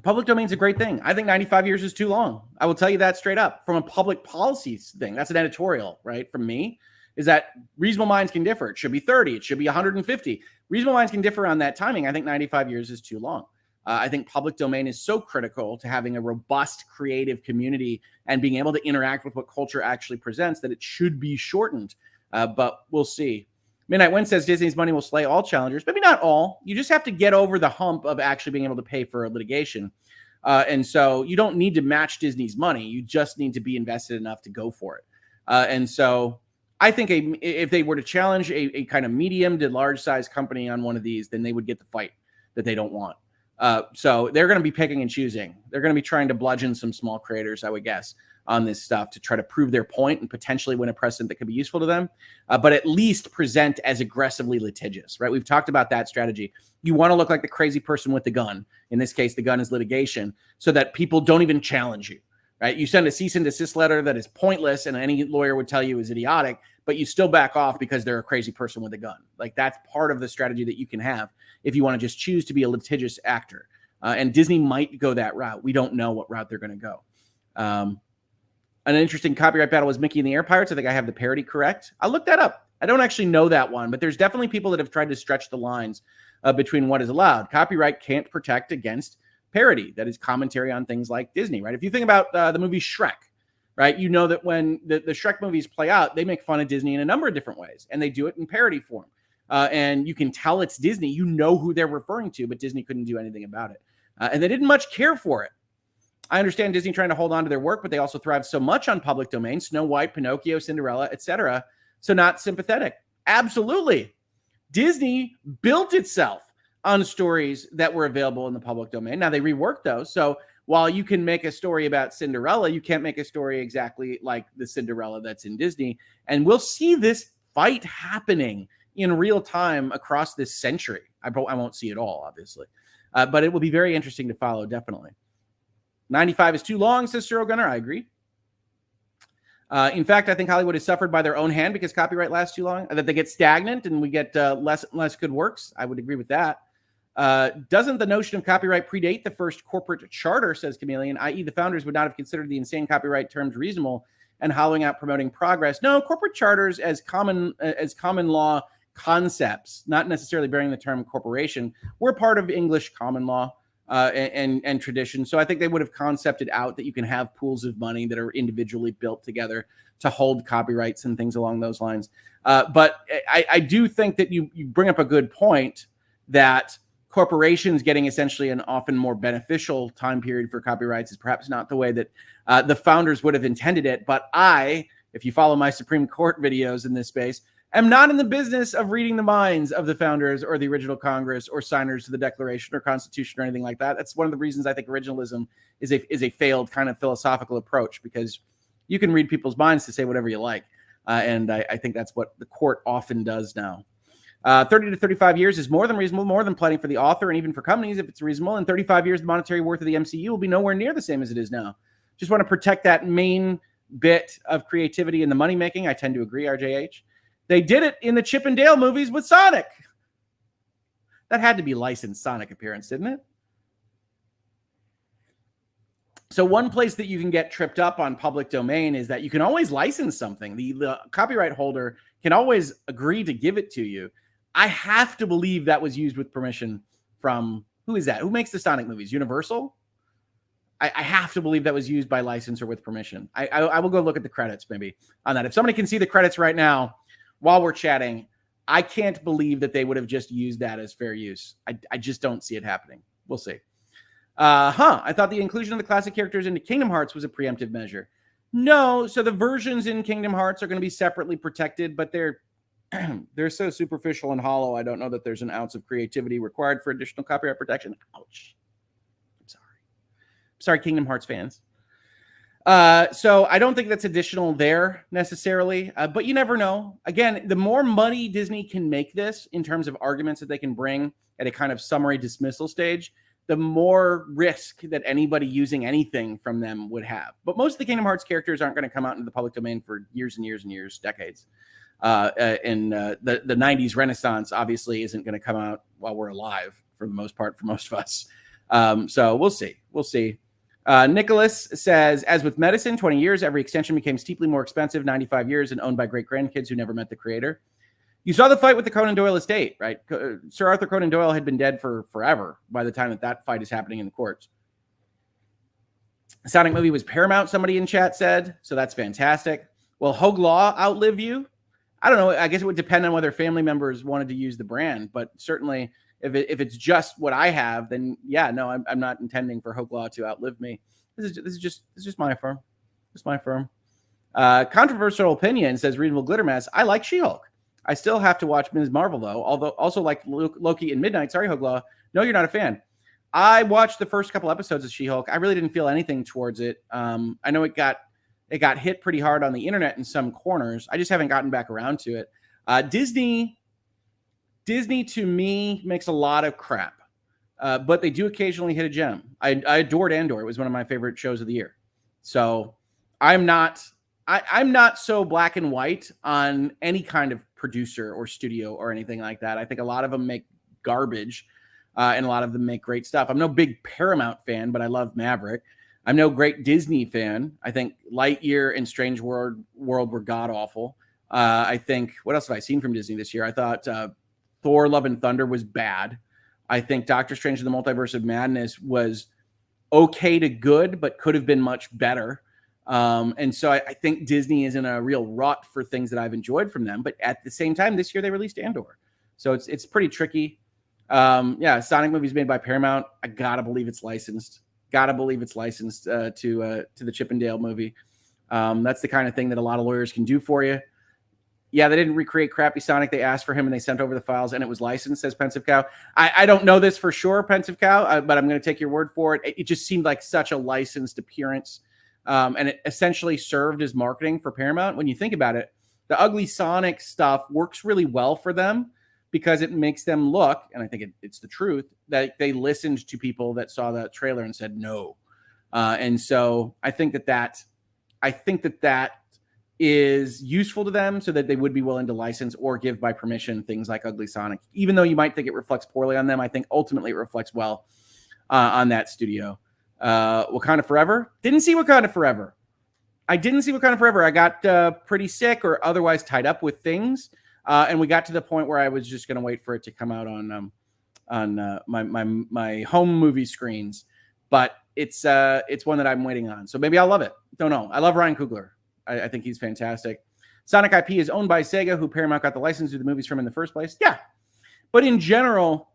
Public domain is a great thing. I think 95 years is too long. I will tell you that straight up from a public policy thing. That's an editorial, right? From me, is that reasonable minds can differ. It should be 30. It should be 150. Reasonable minds can differ on that timing. I think 95 years is too long. I think public domain is so critical to having a robust creative community and being able to interact with what culture actually presents that it should be shortened. But we'll see. Midnight Wind says Disney's money will slay all challengers. Maybe not all. You just have to get over the hump of actually being able to pay for a litigation. And so you don't need to match Disney's money. You just need to be invested enough to go for it. And so I think if they were to challenge a kind of medium to large size company on one of these, then they would get the fight that they don't want. So they're going to be picking and choosing. They're going to be trying to bludgeon some small creators, I would guess, on this stuff to try to prove their point and potentially win a precedent that could be useful to them, but at least present as aggressively litigious, right? We've talked about that strategy. You want to look like the crazy person with the gun. In this case, the gun is litigation, so that people don't even challenge you, right? You send a cease and desist letter that is pointless and any lawyer would tell you is idiotic, but you still back off because they're a crazy person with a gun. Like that's part of the strategy that you can have if you want to just choose to be a litigious actor. And Disney might go that route. We don't know what route they're going to go. An interesting copyright battle was Mickey and the Air Pirates. I think I have the parody correct. I'll look that up. I don't actually know that one, but there's definitely people that have tried to stretch the lines between what is allowed. Copyright can't protect against parody. That is commentary on things like Disney, right? If you think about the movie Shrek, right? You know that when the Shrek movies play out, they make fun of Disney in a number of different ways, and they do it in parody form. And you can tell it's Disney. You know who they're referring to, but Disney couldn't do anything about it. And they didn't much care for it. I understand Disney trying to hold on to their work, but they also thrive so much on public domain, Snow White, Pinocchio, Cinderella, etc. So not sympathetic. Absolutely. Disney built itself on stories that were available in the public domain. Now they reworked those. So while you can make a story about Cinderella, you can't make a story exactly like the Cinderella that's in Disney. And we'll see this fight happening in real time across this century. I won't see it all, obviously. But it will be very interesting to follow, definitely. 95 is too long, says Cyril Gunner. I agree. In fact, I think Hollywood is suffered by their own hand because copyright lasts too long, that they get stagnant and we get less and less good works. I would agree with that. Doesn't the notion of copyright predate the first corporate charter, says Chameleon, i.e. the founders would not have considered the insane copyright terms reasonable and hollowing out promoting progress? No, corporate charters as common law concepts, not necessarily bearing the term corporation, were part of English common law. And tradition. So I think they would have concepted out that you can have pools of money that are individually built together to hold copyrights and things along those lines. But I do think that you bring up a good point that corporations getting essentially an often more beneficial time period for copyrights is perhaps not the way that the founders would have intended it. But if you follow my Supreme Court videos in this space, I'm not in the business of reading the minds of the founders or the original Congress or signers to the Declaration or Constitution or anything like that. That's one of the reasons I think originalism is a failed kind of philosophical approach, because you can read people's minds to say whatever you like. And I think that's what the court often does now. 30 to 35 years is more than reasonable, more than plenty for the author and even for companies if it's reasonable. In 35 years, the monetary worth of the MCU will be nowhere near the same as it is now. Just want to protect that main bit of creativity in the money making. I tend to agree, RJH. They did it in the Chip and Dale movies with Sonic. That had to be licensed Sonic appearance, didn't it? So one place that you can get tripped up on public domain is that you can always license something. The copyright holder can always agree to give it to you. I have to believe that was used with permission from, who is that? Who makes the Sonic movies? Universal? I have to believe that was used by license or with permission. I will go look at the credits maybe on that. If somebody can see the credits right now while we're chatting, I can't believe that they would have just used that as fair use. I just don't see it happening. We'll see. I thought the inclusion of the classic characters into Kingdom Hearts was a preemptive measure. No, so the versions in Kingdom Hearts are going to be separately protected, but they're so superficial and hollow. I don't know that there's an ounce of creativity required for additional copyright protection. Ouch. I'm sorry, Kingdom Hearts fans. So I don't think that's additional there necessarily, but you never know. Again, the more money Disney can make this in terms of arguments that they can bring at a kind of summary dismissal stage, the more risk that anybody using anything from them would have. But most of the Kingdom Hearts characters aren't going to come out into the public domain for years and years and years, decades. The 90s Renaissance obviously isn't going to come out while we're alive for the most part, for most of us. So we'll see. We'll see. Nicholas says, as with medicine, 20 years, every extension became steeply more expensive, 95 years, and owned by great-grandkids who never met the creator. You saw the fight with the Conan Doyle estate, right? Sir Arthur Conan Doyle had been dead for forever by the time that fight is happening in the courts. The Sonic movie was Paramount, somebody in chat said, so that's fantastic. Will Hoeg Law outlive you? I don't know. I guess it would depend on whether family members wanted to use the brand, but certainly if it's just what I have, then yeah, no, I'm not intending for Hoeg Law to outlive me. This is just my firm. Just my firm. Controversial opinion, says Reasonable Glittermass. I like She-Hulk. I still have to watch Ms. Marvel though, although also like Loki and Midnight. Sorry, Hoeg Law. No, you're not a fan. I watched the first couple episodes of She-Hulk. I really didn't feel anything towards it. I know it got hit pretty hard on the internet in some corners. I just haven't gotten back around to it. Disney to me makes a lot of crap, but they do occasionally hit a gem. I adored Andor. It was one of my favorite shows of the year. So I'm not so black and white on any kind of producer or studio or anything like that. I think a lot of them make garbage, and a lot of them make great stuff. I'm no big Paramount fan, but I love Maverick. I'm no great Disney fan. I think Lightyear and Strange World were god awful. I think, what else have I seen from Disney this year? I thought Thor: Love and Thunder was bad. I think Doctor Strange and the Multiverse of Madness was okay to good, but could have been much better. And so I think Disney is in a real rut for things that I've enjoyed from them. But at the same time, this year they released Andor. So it's pretty tricky. Yeah, Sonic movie's made by Paramount. I gotta believe it's licensed. Gotta believe it's licensed to the Chip and Dale movie. That's the kind of thing that a lot of lawyers can do for you. Yeah, they didn't recreate crappy Sonic. They asked for him and they sent over the files and it was licensed, says Pensive Cow. I don't know this for sure, Pensive Cow, but I'm going to take your word for it. It just seemed like such a licensed appearance. And it essentially served as marketing for Paramount. When you think about it, the ugly Sonic stuff works really well for them because it makes them look, and I think it's the truth, that they listened to people that saw that trailer and said no. And so I think that is useful to them so that they would be willing to license or give by permission things like Ugly Sonic. Even though you might think it reflects poorly on them, I think ultimately it reflects well on that studio. Wakanda Forever. Didn't see Wakanda Forever. I got pretty sick or otherwise tied up with things. And we got to the point where I was just going to wait for it to come out on my home movie screens. But it's one that I'm waiting on. So maybe I'll love it. Don't know. I love Ryan Coogler. I think he's fantastic. Sonic IP is owned by Sega, who Paramount got the license to the movies from in the first place. Yeah. But in general,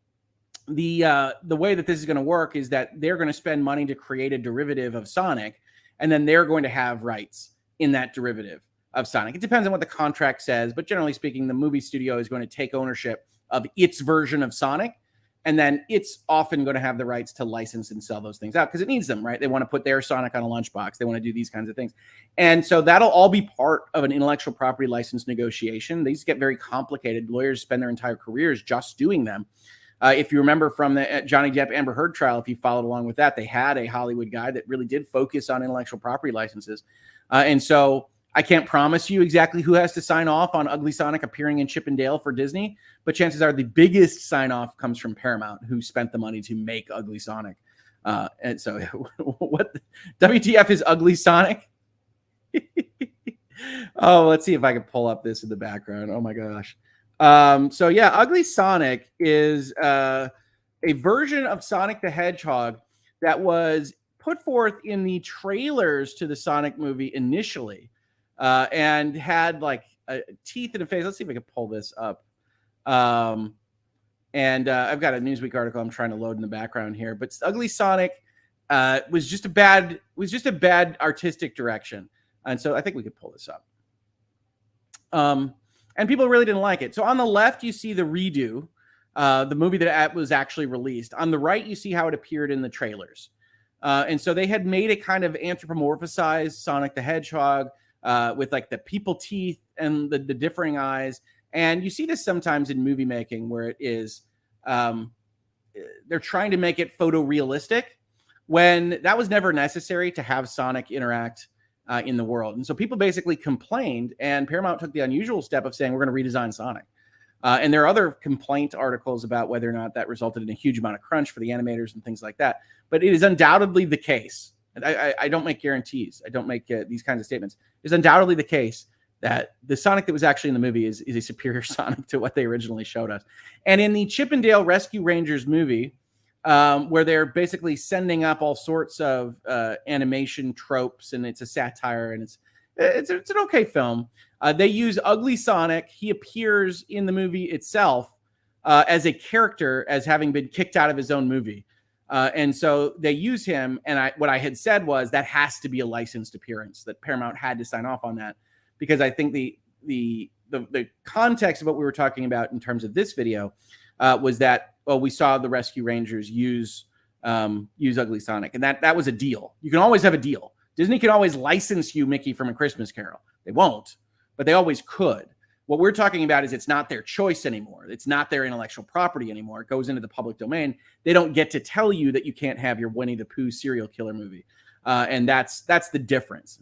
the way that this is going to work is that they're going to spend money to create a derivative of Sonic, and then they're going to have rights in that derivative of Sonic. It depends on what the contract says, but generally speaking, the movie studio is going to take ownership of its version of Sonic, and then it's often going to have the rights to license and sell those things out because it needs them, right? They want to put their Sonic on a lunchbox. They want to do these kinds of things. And so that'll all be part of an intellectual property license negotiation. These get very complicated. Lawyers spend their entire careers just doing them. If you remember from the Johnny Depp Amber Heard trial, if you followed along with that, they had a Hollywood guy that really did focus on intellectual property licenses. And so I can't promise you exactly who has to sign off on Ugly Sonic appearing in Chip and Dale for Disney, but chances are the biggest sign off comes from Paramount, who spent the money to make Ugly Sonic. And so what WTF is Ugly Sonic? Oh, let's see if I can pull up this in the background. Oh my gosh. So yeah, Ugly Sonic is a version of Sonic the Hedgehog that was put forth in the trailers to the Sonic movie initially, and had like teeth in a face. Let's see if I can pull this up. And I've got a Newsweek article I'm trying to load in the background here. But Ugly Sonic was just a bad artistic direction, and so I think we could pull this up. And people really didn't like it. So on the left, you see the redo, the movie that was actually released. On the right, you see how it appeared in the trailers. And so they had made a kind of anthropomorphized Sonic the Hedgehog with like the people teeth and the differing eyes. And you see this sometimes in movie making where it is, they're trying to make it photorealistic when that was never necessary to have Sonic interact in the world. And so people basically complained, and Paramount took the unusual step of saying, we're going to redesign Sonic. And there are other complaint articles about whether or not that resulted in a huge amount of crunch for the animators and things like that. But it is undoubtedly the case. I don't make guarantees. I don't make these kinds of statements. It's undoubtedly the case that the Sonic that was actually in the movie is a superior Sonic to what they originally showed us. And in the Chip 'n Dale Rescue Rangers movie, where they're basically sending up all sorts of animation tropes, and it's a satire, and it's an okay film. They use Ugly Sonic. He appears in the movie itself as a character, as having been kicked out of his own movie. And so they use him. And what I had said was that has to be a licensed appearance, that Paramount had to sign off on that, because I think the context of what we were talking about in terms of this video was that, well, we saw the Rescue Rangers use Ugly Sonic, and that was a deal. You can always have a deal. Disney can always license you Mickey from A Christmas Carol. They won't, but they always could. What we're talking about is it's not their choice anymore. It's not their intellectual property anymore. It goes into the public domain. They don't get to tell you that you can't have your Winnie the Pooh serial killer movie. And that's the difference.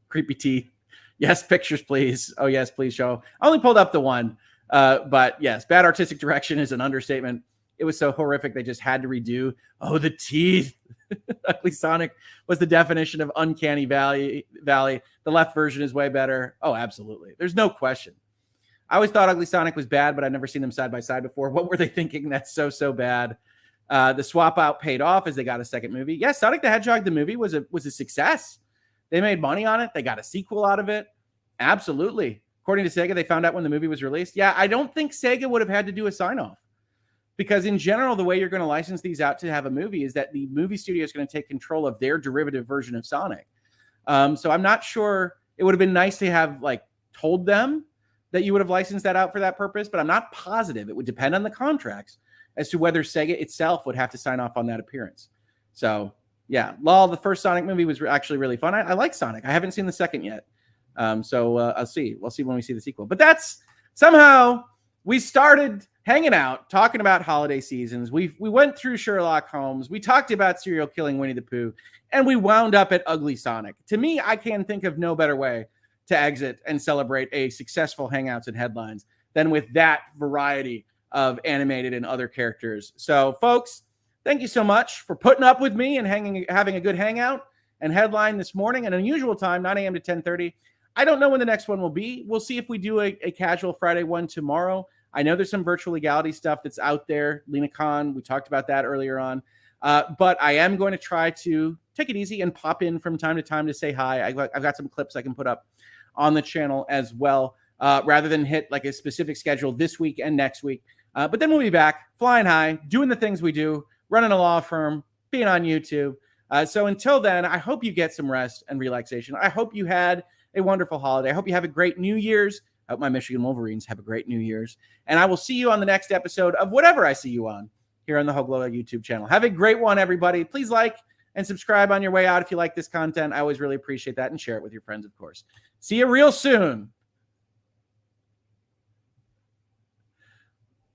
Creepy teeth. Yes, pictures, please. Oh, yes, please show. I only pulled up the one. But yes, bad artistic direction is an understatement. It was so horrific, they just had to redo. Oh, the teeth. Ugly Sonic was the definition of uncanny valley. The left version is way better. Oh, absolutely. There's no question. I always thought Ugly Sonic was bad, but I'd never seen them side by side before. What were they thinking? That's so bad. The swap out paid off as they got a second movie. Yes, Sonic the Hedgehog, the movie, was a success. They made money on it. They got a sequel out of it. Absolutely. According to Sega, they found out when the movie was released. Yeah, I don't think Sega would have had to do a sign-off, because in general, the way you're going to license these out to have a movie is that the movie studio is going to take control of their derivative version of Sonic. So I'm not sure. It would have been nice to have told them that you would have licensed that out for that purpose, but I'm not positive. It would depend on the contracts as to whether Sega itself would have to sign off on that appearance. So yeah, Law, the first Sonic movie was actually really fun. I like Sonic. I haven't seen the second yet. So I'll see. We'll see when we see the sequel. But that's somehow we started hanging out, talking about holiday seasons. We went through Sherlock Holmes. We talked about serial killing Winnie the Pooh, and we wound up at Ugly Sonic. To me, I can think of no better way to exit and celebrate a successful Hangouts and Headlines than with that variety of animated and other characters. So, folks, thank you so much for putting up with me and having a good hangout and headline this morning. An unusual time, 9 a.m. to 10:30. I don't know when the next one will be. We'll see if we do a casual Friday one tomorrow. I know there's some virtual legality stuff that's out there. Lena Khan, we talked about that earlier on. But I am going to try to take it easy and pop in from time to time to say hi. I've got some clips I can put up on the channel as well, rather than hit a specific schedule this week and next week. But then we'll be back flying high, doing the things we do, running a law firm, being on YouTube. So until then, I hope you get some rest and relaxation. I hope you had a wonderful holiday. I hope you have a great New Year's. I hope my Michigan Wolverines have a great New Year's. And I will see you on the next episode of whatever I see you on here on the Hoeg Law YouTube channel. Have a great one, everybody. Please like and subscribe on your way out if you like this content. I always really appreciate that, and share it with your friends, of course. See you real soon.